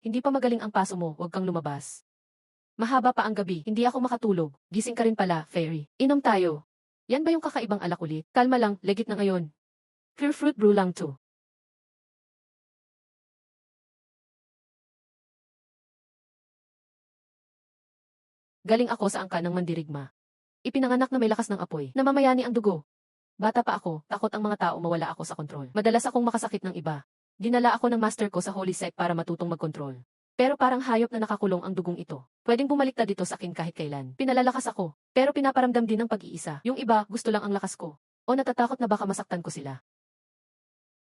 Hindi pa magaling ang paso mo, huwag kang lumabas. Mahaba pa ang gabi, hindi ako makatulog. Gising ka rin pala, Fairy. Inom tayo. Yan ba yung kakaibang alak ulit? Kalma lang, legit na ngayon. Pure fruit brew lang to. Galing ako sa angka ng mandirigma. Ipinanganak na may lakas ng apoy, namamayani ang dugo. Bata pa ako, takot ang mga tao mawala ako sa kontrol. Madalas akong makasakit ng iba. Dinala ako ng master ko sa Holy Sect para matutong magkontrol. Pero parang hayop na nakakulong ang dugong ito. Pwedeng bumaliktad dito sa akin kahit kailan. Pinalalakas ako, pero pinaparamdam din ng pag-iisa. Yung iba, gusto lang ang lakas ko. O natatakot na baka masaktan ko sila.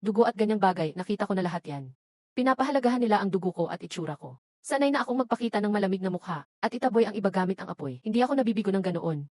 Dugo at ganyang bagay, nakita ko na lahat yan. Pinapahalagahan nila ang dugo ko at itsura ko. Sanay na akong magpakita ng malamig na mukha, at itaboy ang iba gamit ang apoy. Hindi ako nabibigo ng ganoon.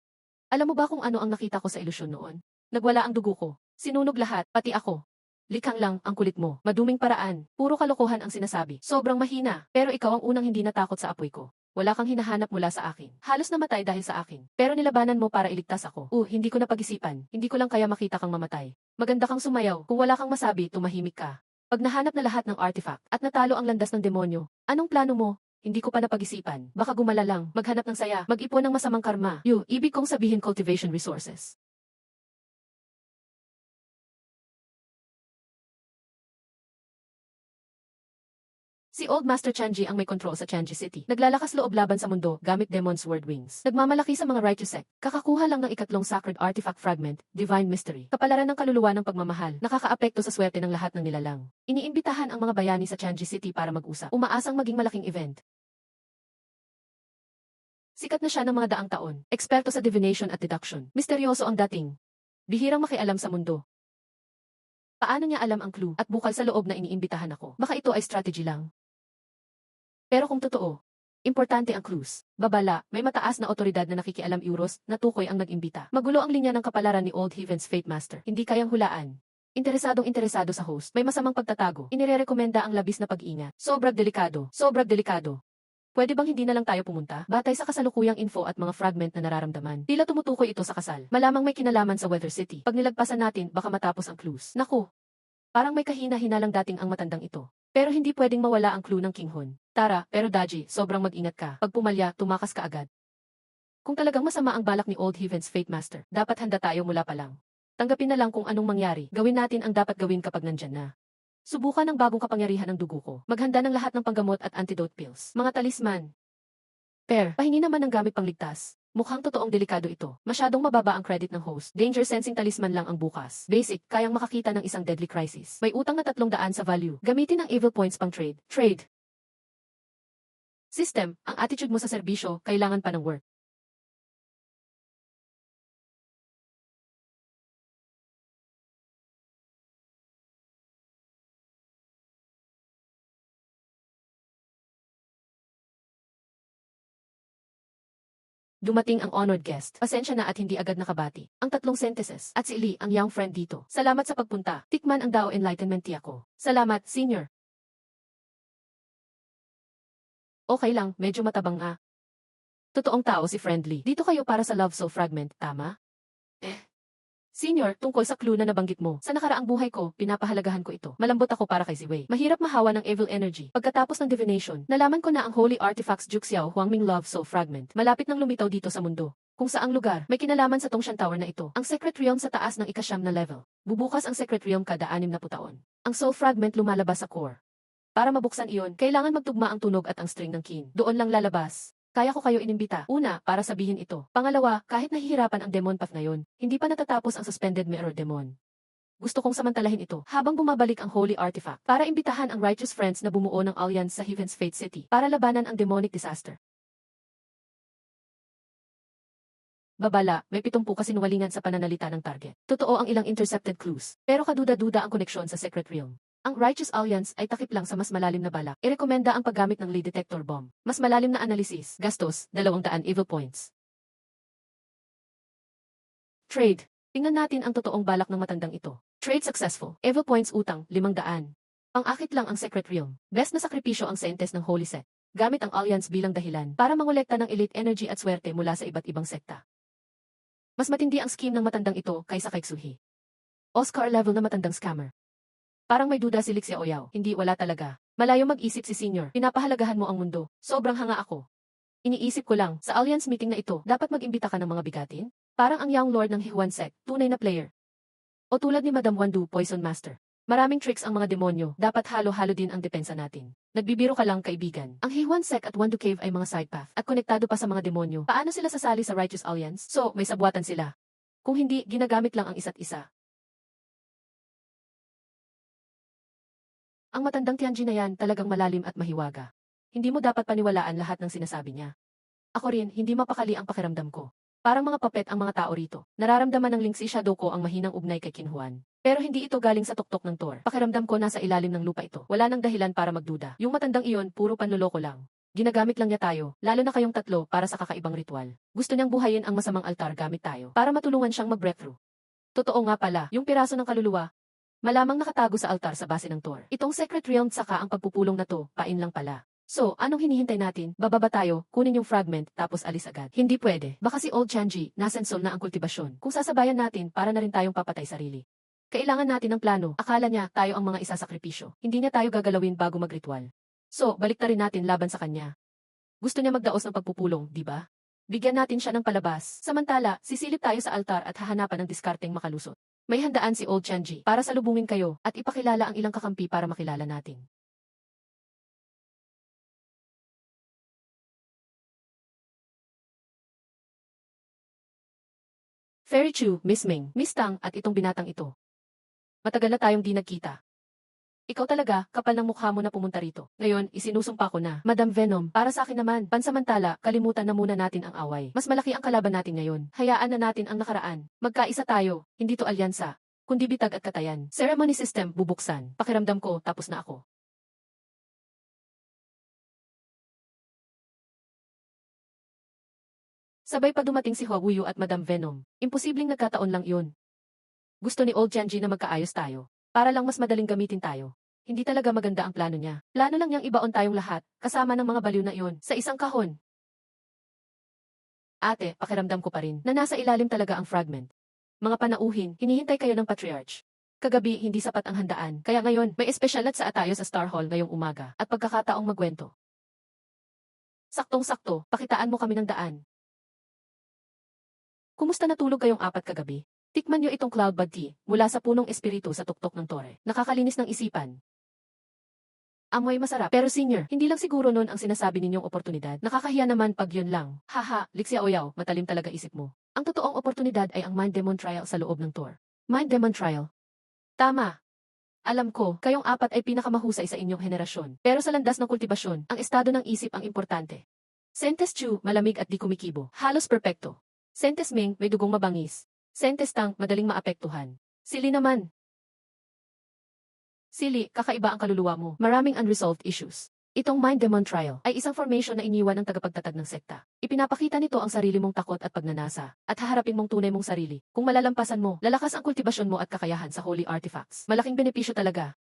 Alam mo ba kung ano ang nakita ko sa ilusyon noon? Nagwala ang dugo ko. Sinunog lahat, pati ako. Likhang lang, ang kulit mo. Maduming paraan. Puro kalokohan ang sinasabi. Sobrang mahina. Pero ikaw ang unang hindi natakot sa apoy ko. Wala kang hinahanap mula sa akin. Halos namatay dahil sa akin. Pero nilabanan mo para iligtas ako. Hindi ko napag-isipan. Hindi ko lang kaya makita kang mamatay. Maganda kang sumayaw. Kung wala kang masabi, tumahimik ka. Pag nahanap na lahat ng artifact at natalo ang landas ng demonyo, anong plano mo? Hindi ko pa napag-isipan. Baka gumala lang, maghanap ng saya, mag-ipon ng masamang karma. Ibig kong sabihin cultivation resources. Si Old Master Chanji ang may control sa Chanji City. Naglalakas loob laban sa mundo gamit Demon's Word Wings. Nagmamalaki sa mga righteous sect. Kakakuha lang ng ikatlong sacred artifact fragment, Divine Mystery. Kapalaran ng kaluluwa ng pagmamahal, nakakaapekto sa swerte ng lahat ng nilalang. Iniimbitahan ang mga bayani sa Chanji City para mag-usap. Umaasang maging malaking event. Sikat na siya ng mga daang taon. Eksperto sa divination at deduction. Misteryoso ang dating. Bihirang makialam sa mundo. Paano niya alam ang clue at bukal sa loob na iniimbitahan ako? Baka ito ay strategy lang. Pero kung totoo, importante ang clues. Babala, may mataas na otoridad na nakikialam Euros na tukoy ang nag-imbita. Magulo ang linya ng kapalaran ni Old Heaven's Fate Master. Hindi kayang hulaan. Interesadong-interesado sa host. May masamang pagtatago. Inirerekomenda ang labis na pag-ingat. Sobrang delikado. Sobrang delikado. Pwede bang hindi na lang tayo pumunta? Batay sa kasalukuyang info at mga fragment na nararamdaman. Tila tumutukoy ito sa kasal. Malamang may kinalaman sa Weather City. Pag nilagpasan natin, baka matapos ang clues. Naku! Parang may kahina-hinalang dating ang matandang ito. Pero hindi pwedeng mawala ang clue ng Kinghon. Tara, pero Daji, sobrang mag-ingat ka. Pag pumalya, tumakas ka agad. Kung talagang masama ang balak ni Old Heaven's Fate Master, dapat handa tayo mula pa lang. Tanggapin na lang kung anong mangyari. Gawin natin ang dapat gawin kapag nandyan na. Subukan ang bagong kapangyarihan ng dugo ko. Maghanda ng lahat ng panggamot at antidote pills. Mga talisman. Pahingi naman ng gamit pangligtas. Mukhang totoong delikado ito. Masyadong mababa ang credit ng host. Danger sensing talisman lang ang bukas. Basic, kayang makakita ng isang deadly crisis. May utang na 300 sa value. Gamitin ang evil points pang trade. System, ang attitude mo sa serbisyo, kailangan pa ng work. Dumating ang honored guest. Pasensya na at hindi agad nakabati. Ang 3 sentences. At si Lee, ang young friend dito. Salamat sa pagpunta. Tikman ang Dao Enlightenment tea ko. Salamat, senior. Okay lang, medyo matabang nga. Totoong tao si Friendly. Dito kayo para sa Love Soul Fragment, tama? Senior, tungkol sa clue na nabanggit mo, sa nakaraang buhay ko, pinapahalagahan ko ito. Malambot ako para kay Ziwei. Mahirap mahawa ng evil energy. Pagkatapos ng divination, nalaman ko na ang Holy Artifacts Juxiao Huangming Love Soul Fragment. Malapit nang lumitaw dito sa mundo. Kung saang lugar, may kinalaman sa Tongshan Tower na ito. Ang Secret Realm sa taas ng ikasyam na level. Bubukas ang Secret Realm kada 60 taon. Ang soul fragment lumalabas sa core. Para mabuksan iyon, kailangan magtugma ang tunog at ang string ng kin. Doon lang lalabas. Kaya ko kayo inimbita. Una, para sabihin ito. Pangalawa, kahit nahihirapan ang demon path ngayon, hindi pa natatapos ang suspended mirror demon. Gusto kong samantalahin ito habang bumabalik ang holy artifact para imbitahan ang righteous friends na bumuo ng alliance sa Heaven's Fate City para labanan ang demonic disaster. Babala, may 70 kasinungalingan sa pananalita ng target. Totoo ang ilang intercepted clues, pero kaduda-duda ang koneksyon sa Secret Realm. Ang Righteous Alliance ay takip lang sa mas malalim na balak. Irekomenda ang paggamit ng lead detector bomb. Mas malalim na analysis, gastos, 200 evil points. Trade. Tingnan natin ang totoong balak ng matandang ito. Trade successful. Evil points utang, 500. Pang-akit lang ang Secret Realm. Best na sakripisyo ang sentes ng Holy Set. Gamit ang Alliance bilang dahilan para mangolekta ng elite energy at swerte mula sa iba't ibang sekta. Mas matindi ang scheme ng matandang ito kaysa kay Xuhi. Oscar level na matandang scammer. Parang may duda si Lixia Oyaw. Hindi, wala talaga. Malayo mag-isip si Senior. Pinapahalagahan mo ang mundo. Sobrang hanga ako. Iniisip ko lang, sa Alliance meeting na ito, dapat mag-imbita ka ng mga bigatin? Parang ang Young Lord ng Hihuan Sect, tunay na player. O tulad ni Madam Wandu, Poison Master. Maraming tricks ang mga demonyo, dapat halo-halo din ang depensa natin. Nagbibiro ka lang, kaibigan. Ang Hihuan Sect at Wandu Cave ay mga side path, at konektado pa sa mga demonyo. Paano sila sasali sa Righteous Alliance? So, may sabwatan sila. Kung hindi, ginagamit lang ang isa't isa. Ang matandang Tianjin na yan talagang malalim at mahiwaga. Hindi mo dapat paniwalaan lahat ng sinasabi niya. Ako rin, hindi mapakali ang pakiramdam ko. Parang mga papet ang mga tao rito. Nararamdaman ng Lingxi Shadow ko ang mahinang ugnay kay Kinhuan. Pero hindi ito galing sa tuktok ng Thor. Pakiramdam ko nasa ilalim ng lupa ito. Wala nang dahilan para magduda. Yung matandang iyon, puro panloloko lang. Ginagamit lang niya tayo, lalo na kayong tatlo para sa kakaibang ritual. Gusto niyang buhayin ang masamang altar gamit tayo para matulungan siyang mag-breakthrough. Totoo nga pala, yung piraso ng kaluluwa, malamang nakatago sa altar sa base ng Thor. Itong Secret Realm saka ang pagpupulong na to, pain lang pala. So, anong hinihintay natin? Bababa tayo, kunin yung fragment, tapos alis agad. Hindi pwede. Baka si Old Chanji, nasensol na ang kultibasyon. Kung sasabayan natin, para na rin tayong papatay sarili. Kailangan natin ng plano. Akala niya, tayo ang mga isasakripisyo. Hindi niya tayo gagalawin bago magritual. So, balik na rin natin laban sa kanya. Gusto niya magdaos ng pagpupulong, di ba? Bigyan natin siya ng palabas. Samantala, sisilip tayo sa altar at hahanapan ng diskarteng makalusot. May handaan si Old Chanji para salubungin kayo at ipakilala ang ilang kakampi para makilala natin. Fairy Chu, Miss Ming, Miss Tang at itong binatang ito. Matagal na tayong di nagkita. Ikaw talaga, kapal ng mukha mo na pumunta rito. Ngayon, isinusumpa ko na. Madam Venom, para sa akin naman, pansamantala, kalimutan na muna natin ang away. Mas malaki ang kalaban natin ngayon. Hayaan na natin ang nakaraan. Magkaisa tayo, hindi to alyansa, kundi bitag at katayan. Ceremony system, bubuksan. Pakiramdam ko, tapos na ako. Sabay pa dumating si Huawuyu at Madam Venom. Imposibleng nagkataon lang yun. Gusto ni Old Chanji na magkaayos tayo. Para lang mas madaling gamitin tayo. Hindi talaga maganda ang plano niya. Plano lang niyang ibaon tayong lahat, kasama ng mga baliw na iyon, sa isang kahon. Ate, pakiramdam ko pa rin na nasa ilalim talaga ang fragment. Mga panauhin, hinihintay kayo ng Patriarch. Kagabi, hindi sapat ang handaan, kaya ngayon, may espesyal at sa tayo sa Star Hall ngayong umaga, at pagkakataong magkwento. Saktong-sakto, pakitaan mo kami ng daan. Kumusta natulog kayong apat kagabi? Tikman niyo itong cloudbud tea, mula sa punong espiritu sa tuktok ng tore. Nakakalinis ng isipan. Amoy masarap. Pero senior, hindi lang siguro nun ang sinasabi ninyong oportunidad. Nakakahiya naman pag yun lang. Haha, Lixia Oyaw, matalim talaga isip mo. Ang totoong oportunidad ay ang Mind Demon Trial sa loob ng Tor. Mind Demon Trial. Tama. Alam ko, kayong apat ay pinakamahusay sa inyong henerasyon. Pero sa landas ng kultibasyon, ang estado ng isip ang importante. Sentes Chu, malamig at di kumikibo. Halos perpekto. Sentes Ming, may dugong mabangis. Sentes Tang, madaling maapektuhan. Sili naman. Sili, kakaiba ang kaluluwa mo. Maraming unresolved issues. Itong Mind Demon Trial ay isang formation na iniwan ng tagapagtatag ng sekta. Ipinapakita nito ang sarili mong takot at pagnanasa, at haharapin mong tunay mong sarili. Kung malalampasan mo, lalakas ang kultibasyon mo at kakayahan sa holy artifacts. Malaking benepisyo talaga.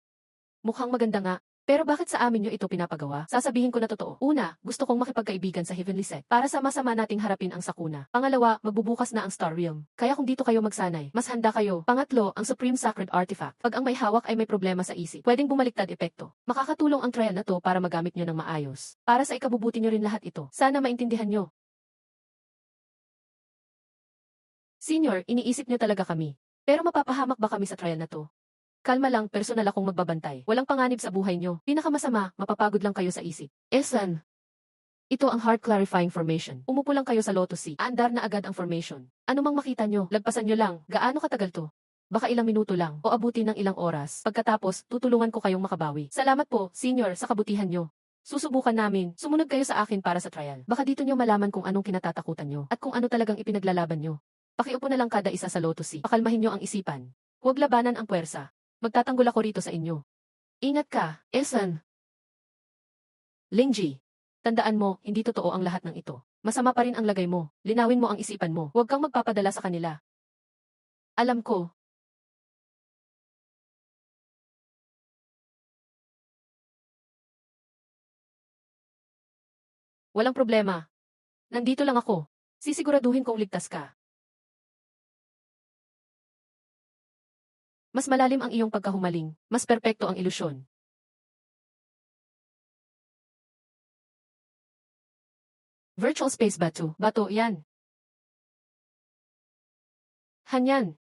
Mukhang maganda nga. Pero bakit sa amin nyo ito pinapagawa? Sasabihin ko na totoo. Una, gusto kong makipagkaibigan sa Heavenly Set para sama-sama nating harapin ang sakuna. Pangalawa, magbubukas na ang Star Realm. Kaya kung dito kayo magsanay, mas handa kayo. Pangatlo, ang Supreme Sacred Artifact. Pag ang may hawak ay may problema sa isip, pwedeng bumaliktad epekto. Makakatulong ang trial na to para magamit nyo ng maayos. Para sa ikabubuti nyo rin lahat ito. Sana maintindihan nyo. Senior, iniisip nyo talaga kami. Pero mapapahamak ba kami sa trial na to? Kalma lang, personal akong magbabantay. Walang panganib sa buhay nyo. Pinakamasama, mapapagod lang kayo sa isip. Esan. Ito ang heart clarifying formation. Umupo lang kayo sa lotus seat. Aandar na agad ang formation. Ano mang makita nyo, lagpasan nyo lang. Gaano katagal to? Baka ilang minuto lang o abutin ng ilang oras. Pagkatapos, tutulungan ko kayong makabawi. Salamat po, senior, sa kabutihan nyo. Susubukan namin. Sumunod kayo sa akin para sa trial. Baka dito nyo malaman kung anong kinatatakutan nyo at kung ano talagang ipinaglalaban nyo. Pakiupo na lang kada isa sa lotus seat. Pakalmahin nyo ang isipan. Huwag labanan ang puwersa. Magtatanggol ako rito sa inyo. Ingat ka, Esan. Lingji. Tandaan mo, hindi totoo ang lahat ng ito. Masama pa rin ang lagay mo. Linawin mo ang isipan mo. Huwag kang magpapadala sa kanila. Alam ko. Walang problema. Nandito lang ako. Sisiguraduhin kong ligtas ka. Mas malalim ang iyong pagkahumaling. Mas perpekto ang ilusyon. Virtual space bato. Bato, yan. Hanyan.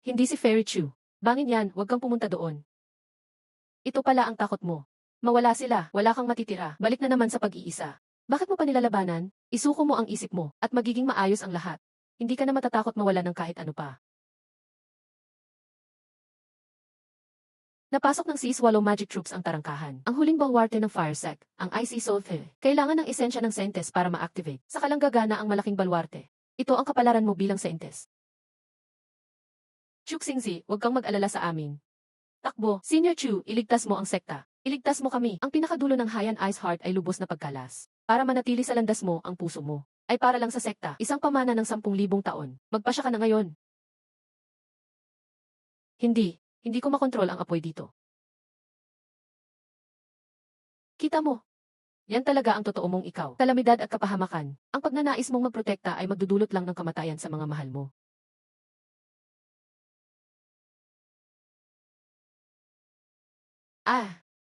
Hindi si Fairy Chu. Bangin yan, huwag kang pumunta doon. Ito pala ang takot mo. Mawala sila, wala kang matitira. Balik na naman sa pag-iisa. Bakit mo pa nilalabanan? Isuko mo ang isip mo, at magiging maayos ang lahat. Hindi ka na matatakot mawala ng kahit ano pa. Napasok ng Sea Swallow Magic Troops ang tarangkahan. Ang huling baluarte ng Fire Sect, ang Icy Soul The. Kailangan ng esensya ng Sentes para ma-activate. Sa kalanggagana ang malaking baluarte. Ito ang kapalaran mo bilang Sentes. Chuxingzi, huwag kang mag-alala sa amin. Takbo, Senior Chu, iligtas mo ang sekta. Iligtas mo kami. Ang pinakadulo ng Haiyan Ice Heart ay lubos na pagkalas. Para manatili sa landas mo ang puso mo. Ay para lang sa sekta, isang pamana ng 10,000 taon. Magpasya ka na ngayon. Hindi ko makontrol ang apoy dito. Kita mo. Yan talaga ang totoo mong ikaw. Kalamidad at kapahamakan. Ang pagnanais mong magprotekta ay magdudulot lang ng kamatayan sa mga mahal mo.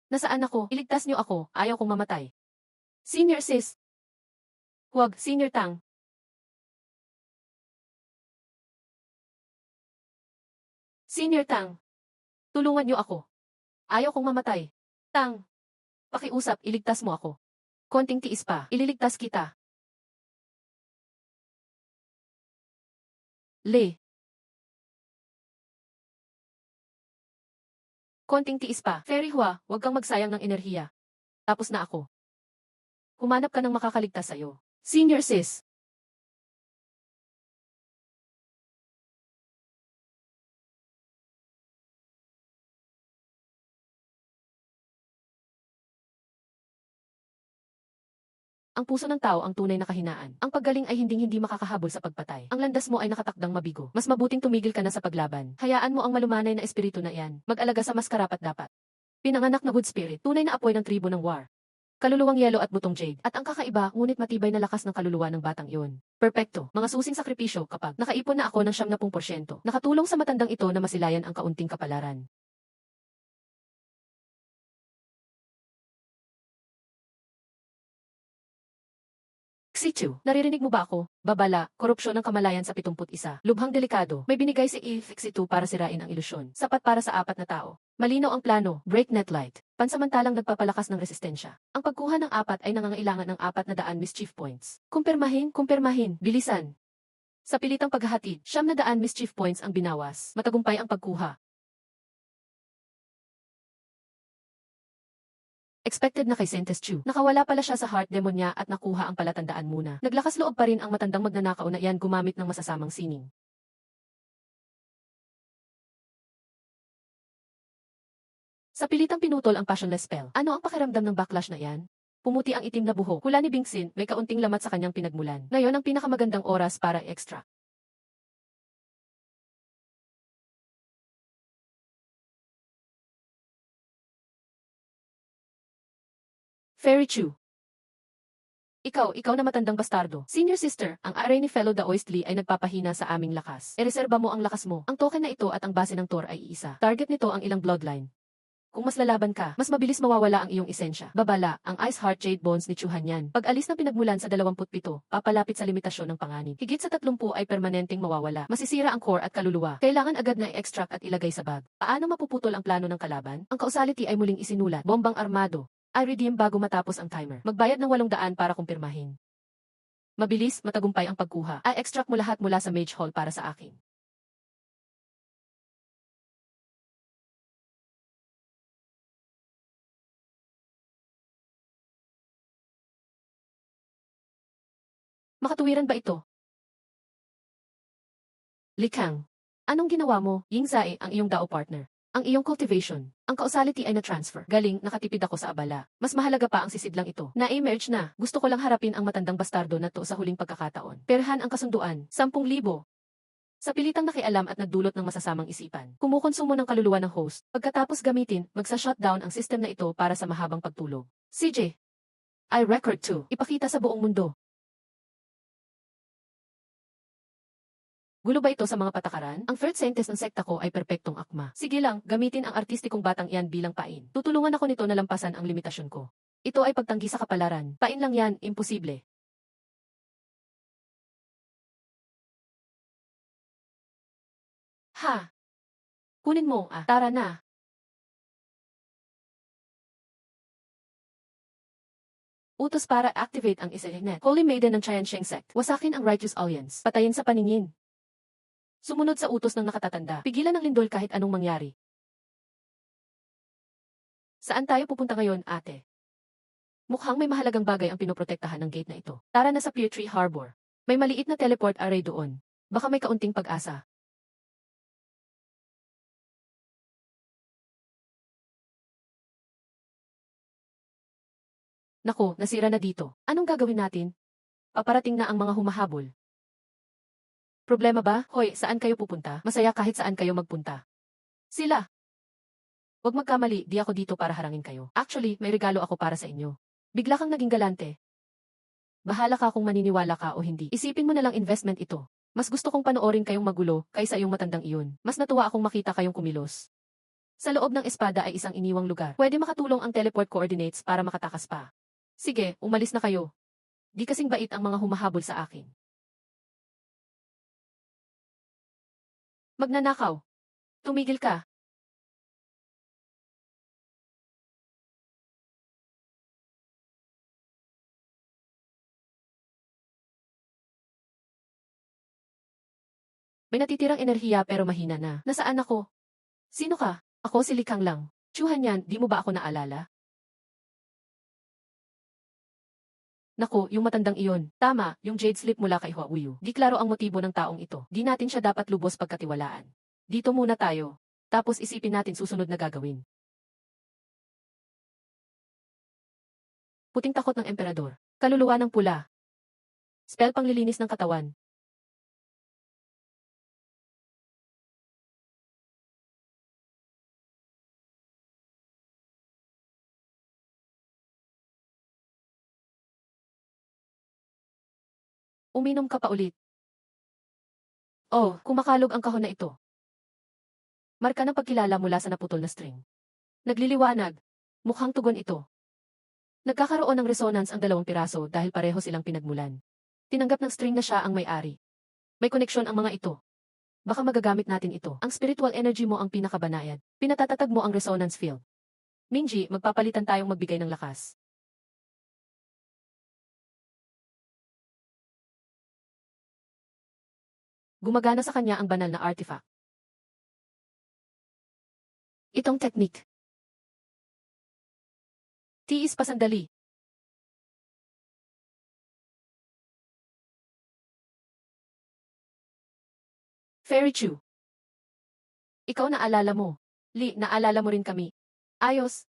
Nasaan ako? Iligtas niyo ako. Ayaw kong mamatay. Senior sis. Huwag, Senior Tang. Senior Tang. Tulungan niyo ako. Ayaw kong mamatay. Tang. Pakiusap, iligtas mo ako. Konting tiis pa, ililigtas kita. Le. Konting tiis pa. Fairy Hua, huwag kang magsayang ng enerhiya. Tapos na ako. Humanap ka ng makakaligtas sa'yo. Senior sis. Ang puso ng tao ang tunay na kahinaan. Ang paggaling ay hinding-hindi makakahabol sa pagpatay. Ang landas mo ay nakatakdang mabigo. Mas mabuting tumigil ka na sa paglaban. Hayaan mo ang malumanay na espiritu na iyan. Mag-alaga sa mas karapat-dapat. Pinanganak na good spirit, tunay na apoy ng tribo ng war. Kaluluwang yelo at butong jade. At ang kakaiba, ngunit matibay na lakas ng kaluluwa ng batang iyon. Perpekto, mga susing sakripisyo kapag nakaipon na ako ng 70%. Nakatulong sa matandang ito na masilayan ang kaunting kapalaran. Xichu, naririnig mo ba ako? Babala, korupsyon ng kamalayan sa 71. Lubhang delikado. May binigay si Xitu para sirain ang ilusyon. Sapat para sa 4 na tao. Malinaw ang plano, break net light. Pansamantalang nagpapalakas ng resistensya. Ang pagkuha ng 4 ay nangangailangan ng 400 mischief points. Kumpirmahin, bilisan. Sa pilitang paghahatid, 900 mischief points ang binawas. Matagumpay ang pagkuha. Expected na kay Sentes Chu. Nakawala pala siya sa heart demon niya at nakuha ang palatandaan muna. Naglakas loob pa rin ang matandang magnanakaw na iyan gumamit ng masasamang sining. Sa pilitang pinutol ang passionless spell. Ano ang pakiramdam ng backlash na iyan? Pumuti ang itim na buhok. Hula ni Bingsin, may kaunting lamat sa kanyang pinagmulan. Ngayon ang pinakamagandang oras para extra. Fairy Chu. Ikaw na matandang bastardo. Senior sister, ang aray ni Fellow Da Oistly ay nagpapahina sa aming lakas. Ireserba mo ang lakas mo. Ang token na ito at ang base ng Tor ay iisa. Target nito ang ilang bloodline. Kung mas lalaban ka, mas mabilis mawawala ang iyong esensya. Babala, ang Ice Heart Jade Bones ni Chuhan yan. Pag alis ng pinagmulan sa 27, papalapit sa limitasyon ng panganib. Higit sa 30 ay permanenteng mawawala. Masisira ang core at kaluluwa. Kailangan agad na i-extract at ilagay sa bag. Paano mapuputol ang plano ng kalaban? Ang causality ay muling isinulat. Bombang armado. I redeem bago matapos ang timer. Magbayad ng 800 para kumpirmahin. Mabilis, matagumpay ang pagkuha. I-extract mo lahat mula sa Mage Hall para sa akin. Makatuwiran ba ito? Likang. Anong ginawa mo, Ying Zae, ang iyong DAO partner? Ang iyong cultivation. Ang causality ay na-transfer. Galing, nakatipid ako sa abala. Mas mahalaga pa ang sisidlang ito. Na-emerge na. Gusto ko lang harapin ang matandang bastardo na to sa huling pagkakataon. Perhan ang kasunduan. 10,000. Sa pilitang nakialam at nagdulot ng masasamang isipan. Kumukonsumo ng kaluluwa ng host. Pagkatapos gamitin, magsa-shutdown ang system na ito para sa mahabang pagtulog. CJ. I record 2. Ipakita sa buong mundo. Gulo ba ito sa mga patakaran? Ang third scientist ng sekta ko ay perpektong akma. Sige lang, gamitin ang artistikong batang iyan bilang pain. Tutulungan ako nito na lampasan ang limitasyon ko. Ito ay pagtanggi sa kapalaran. Pain lang yan, imposible. Ha? Kunin mo, tara na. Utos para activate ang Iselnet. Holy Maiden ng Tiansheng Sect. Wasakin ang Righteous Alliance. Patayin sa paningin. Sumunod sa utos ng nakatatanda. Pigilan ang lindol kahit anong mangyari. Saan tayo pupunta ngayon, ate? Mukhang may mahalagang bagay ang pinoprotektahan ng gate na ito. Tara na sa Pear Tree Harbor. May maliit na teleport array doon. Baka may kaunting pag-asa. Nako, nasira na dito. Anong gagawin natin? Paparating na ang mga humahabol. Problema ba? Hoy, saan kayo pupunta? Masaya kahit saan kayo magpunta. Sila. Huwag magkamali, di ako dito para harangin kayo. Actually, may regalo ako para sa inyo. Bigla kang naging galante. Bahala ka kung maniniwala ka o hindi. Isipin mo na lang investment ito. Mas gusto kong panoorin kayong magulo kaysa iyong matandang iyon. Mas natuwa akong makita kayong kumilos. Sa loob ng espada ay isang iniwang lugar. Pwede makatulong ang teleport coordinates para makatakas pa. Sige, umalis na kayo. Di kasing bait ang mga humahabol sa akin. Magnanakaw. Tumigil ka. May natitirang enerhiya pero mahina na. Nasaan ako? Sino ka? Ako si Likang lang. Chuhan yan, di mo ba ako naalala? Nako, yung matandang iyon. Tama, yung jade slip mula kay Huawei. Di klaro ang motibo ng taong ito. Di natin siya dapat lubos pagkatiwalaan. Dito muna tayo. Tapos isipin natin susunod na gagawin. Puting takot ng emperador. Kaluluwa ng pula. Spell panglilinis ng katawan. Uminom ka pa ulit. Oh, kumakalog ang kahon na ito. Marka ng pagkilala mula sa naputol na string. Nagliliwanag. Mukhang tugon ito. Nagkakaroon ng resonance ang 2 piraso dahil pareho silang pinagmulan. Tinanggap ng string na siya ang may-ari. May koneksyon ang mga ito. Baka magagamit natin ito. Ang spiritual energy mo ang pinakabanayad. Pinatatatag mo ang resonance field. Minji, magpapalitan tayong magbigay ng lakas. Gumagana sa kanya ang banal na artifact. Itong technique. Tiis pa sandali. Fairy Chew. Ikaw naalala mo. Li, naalala mo rin kami. Ayos.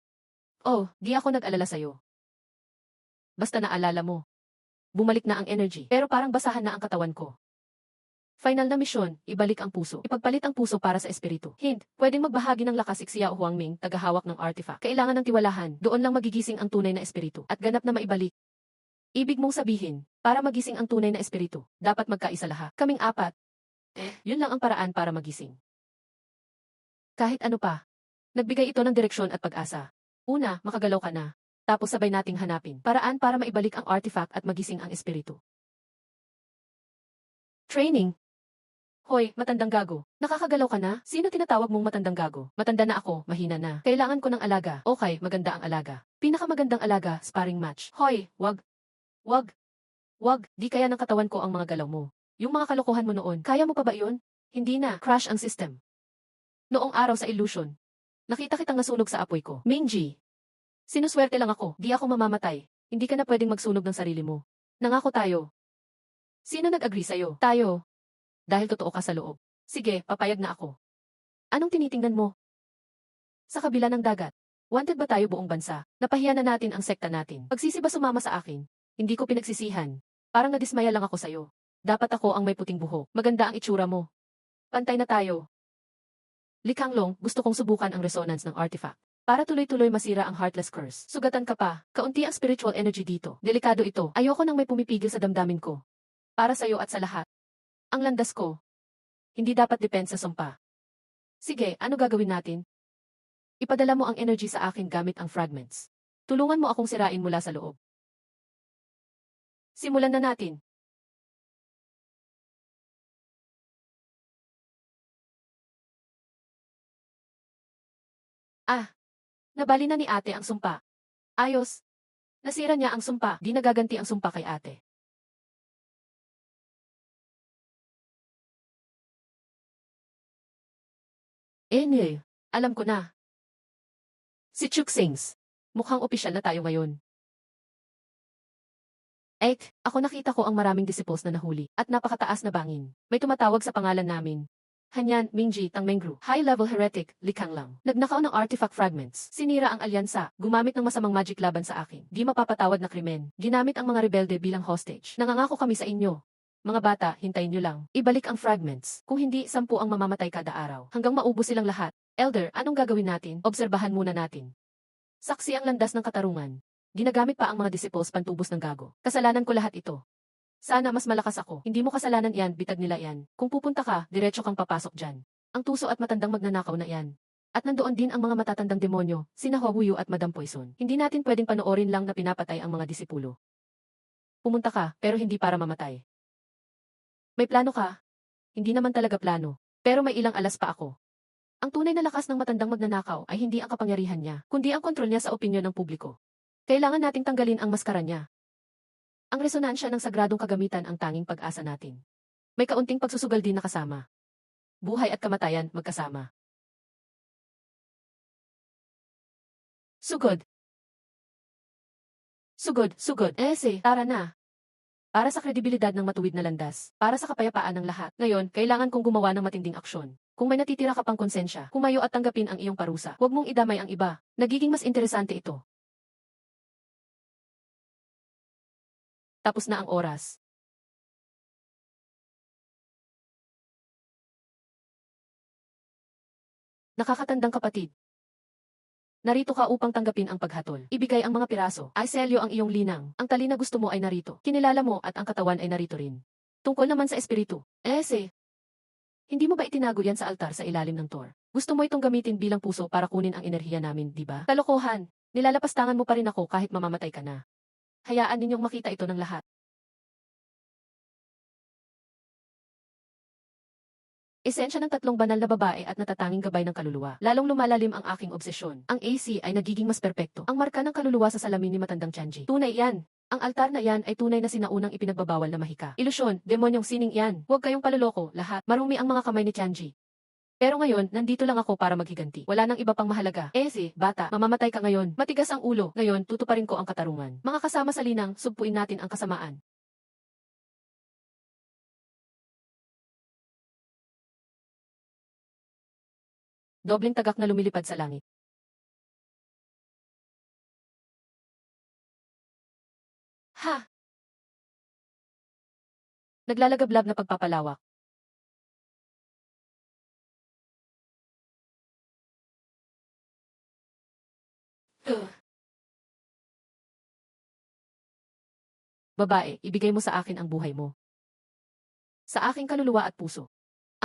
Oh, di ako nag-alala sa'yo. Basta naalala mo. Bumalik na ang energy. Pero parang basahan na ang katawan ko. Final na misyon, ibalik ang puso. Ipagpalit ang puso para sa espiritu. Hint, pwedeng magbahagi ng lakas si Xiao Huangming, tagahawak ng artifact. Kailangan ng tiwalahan, doon lang magigising ang tunay na espiritu. At ganap na maibalik. Ibig mong sabihin, para magising ang tunay na espiritu, dapat magkaisa lahat. Kaming 4. Yun lang ang paraan para magising. Kahit ano pa. Nagbigay ito ng direksyon at pag-asa. Una, makagalaw ka na. Tapos sabay nating hanapin paraan para maibalik ang artifact at magising ang espiritu. Training. Hoy, matandang gago. Nakakagalaw ka na? Sino tinatawag mong matandang gago? Matanda na ako, mahina na. Kailangan ko ng alaga. Okay, maganda ang alaga. Pinakamagandang alaga, sparring match. Hoy, wag. Wag. Wag, di kaya ng katawan ko ang mga galaw mo. Yung mga kalokohan mo noon, kaya mo pa ba iyon? Hindi na, crash ang system. Noong araw sa illusion, nakita kitang nasunog sa apoy ko. Mingji. Sinuswerte lang ako, di ako mamamatay. Hindi ka na pwedeng magsunog ng sarili mo. Nangako tayo. Sino nag-agree sa'yo? Tayo. Dahil totoo ka sa loob. Sige, papayag na ako. Anong tinitingnan mo? Sa kabila ng dagat. Wanted ba tayo buong bansa? Napahiya na natin ang sekta natin. Pagsisi ba sumama sa akin? Hindi ko pinagsisihan. Parang nadismaya lang ako sa'yo. Dapat ako ang may puting buhok. Maganda ang itsura mo. Pantay na tayo. Likanglong, gusto kong subukan ang resonance ng artifact. Para tuloy-tuloy masira ang heartless curse. Sugatan ka pa. Kaunti ang spiritual energy dito. Delikado ito. Ayoko nang may pumipigil sa damdamin ko. Para sa'yo at sa lahat. Ang landas ko. Hindi dapat depensa sumpa. Sige, ano gagawin natin? Ipadala mo ang energy sa akin gamit ang fragments. Tulungan mo akong sirain mula sa loob. Simulan na natin. Ah, nabali na ni ate ang sumpa. Ayos. Nasira niya ang sumpa, di nagaganti ang sumpa kay ate. Alam ko na. Si Chuk Sings. Mukhang opisyal na tayo ngayon. Ako nakita ko ang maraming disciples na nahuli at napakataas na bangin. May tumatawag sa pangalan namin. Hanyan, Mingji, Tangmengru, high-level heretic, likang lang. Nagnakaw ng artifact fragments. Sinira ang alyansa, gumamit ng masamang magic laban sa akin. Di mapapatawad na krimen. Ginamit ang mga rebelde bilang hostage. Nangangako kami sa inyo. Mga bata, hintayin nyo lang. Ibalik ang fragments. Kung hindi, 10 ang mamamatay kada araw. Hanggang maubos silang lahat. Elder, anong gagawin natin? Obserbahan muna natin. Saksi ang landas ng katarungan. Ginagamit pa ang mga disciples pantubos ng gago. Kasalanan ko lahat ito. Sana mas malakas ako. Hindi mo kasalanan yan, bitag nila yan. Kung pupunta ka, diretso kang papasok dyan. Ang tuso at matandang magnanakaw na yan. At nandoon din ang mga matatandang demonyo, sina Huahuyo at Madam Poison. Hindi natin pwedeng panoorin lang na pinapatay ang mga disipulo. Pumunta ka, pero hindi para mamatay. May plano ka? Hindi naman talaga plano. Pero may ilang alas pa ako. Ang tunay na lakas ng matandang magnanakaw ay hindi ang kapangyarihan niya, kundi ang kontrol niya sa opinyon ng publiko. Kailangan nating tanggalin ang maskara niya. Ang resonansya ng sagradong kagamitan ang tanging pag-asa natin. May kaunting pagsusugal din na kasama. Buhay at kamatayan magkasama. Sugod. Sugod. Tara na. Para sa kredibilidad ng matuwid na landas, para sa kapayapaan ng lahat. Ngayon, kailangan kong gumawa ng matinding aksyon. Kung may natitira ka pang konsensya, kumayo at tanggapin ang iyong parusa. Huwag mong idamay ang iba. Nagiging mas interesante ito. Tapos na ang oras. Nakakatandang kapatid. Narito ka upang tanggapin ang paghatol. Ibigay ang mga piraso. Ay selyo ang iyong linang. Ang tali na gusto mo ay narito. Kinilala mo at ang katawan ay narito rin. Tungkol naman sa espiritu. Hindi mo ba itinago yan sa altar sa ilalim ng Tor? Gusto mo itong gamitin bilang puso para kunin ang enerhiya namin, di ba? Kalokohan. Nilalapastangan mo pa rin ako kahit mamamatay ka na. Hayaan ninyong makita ito ng lahat. Esensya ng tatlong banal na babae at natatanging gabay ng kaluluwa. Lalong lumalalim ang aking obsesyon. Ang AC ay nagiging mas perpekto. Ang marka ng kaluluwa sa salamin ni matandang Chanji. Tunay yan. Ang altar na yan ay tunay na sinaunang ipinagbabawal na mahika. Ilusyon, demonyong sining yan. Huwag kayong paloloko, lahat. Marumi ang mga kamay ni Chanji. Pero ngayon, nandito lang ako para maghiganti. Wala nang iba pang mahalaga. Bata, mamamatay ka ngayon. Matigas ang ulo. Ngayon, tutuparin ko ang katarungan. Mga kasama sa linang, sugpuin natin ang kasamaan. Dobleng tagak na lumilipad sa langit. Ha! Naglalagablab na pagpapalawak. Babae, ibigay mo sa akin ang buhay mo. Sa aking kaluluwa at puso.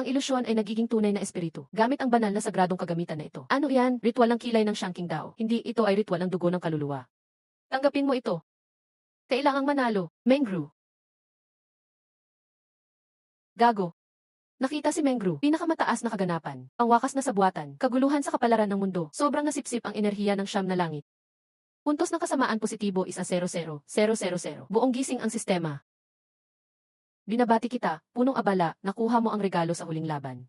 Ang ilusyon ay nagiging tunay na espiritu, gamit ang banal na sagradong kagamitan na ito. Ano yan? Ritual ng kilay ng Shanking Dao. Hindi, ito ay ritual ng dugo ng kaluluwa. Tanggapin mo ito. Kailangang manalo, Mengru. Gago. Nakita si Mengru, pinakamataas na kaganapan, ang wakas na sabuatan, kaguluhan sa kapalaran ng mundo, sobrang nasipsip ang enerhiya ng siyam na langit. Puntos ng kasamaan positibo is a 0-0, 0-0-0. Buong gising ang sistema. Binabati kita, punong abala, nakuha mo ang regalo sa huling laban.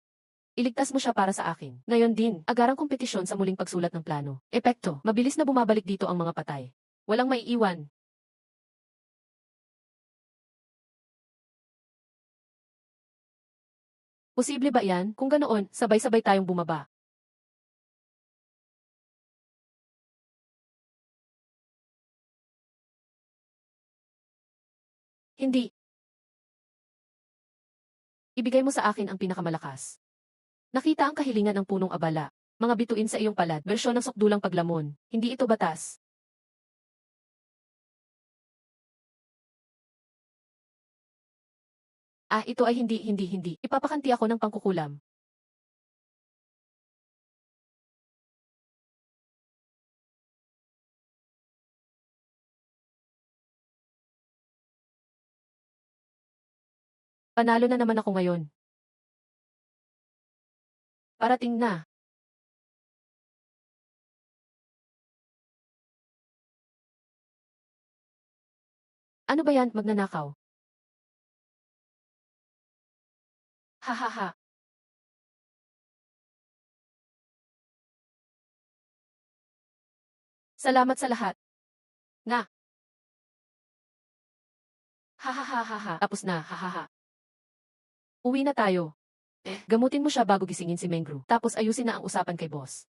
Iligtas mo siya para sa akin. Ngayon din, agarang kompetisyon sa muling pagsulat ng plano. Epekto, mabilis na bumabalik dito ang mga patay. Walang maiiwan. Posible ba yan? Kung ganoon, sabay-sabay tayong bumaba. Hindi. Ibigay mo sa akin ang pinakamalakas. Nakita ang kahilingan ng punong abala. Mga bituin sa iyong palad, bersyon ng sukdulang paglamon. Hindi ito batas. Ito ay hindi. Ipapakanti ako ng pangkukulam. Panalo na naman ako ngayon. Parating na. Ano ba yan, magnanakaw? Hahaha. Salamat sa lahat. Nga. Hahaha. Tapos na, hahaha. Uwi na tayo. Gamutin mo siya bago gisingin si Mengru. Tapos ayusin na ang usapan kay boss.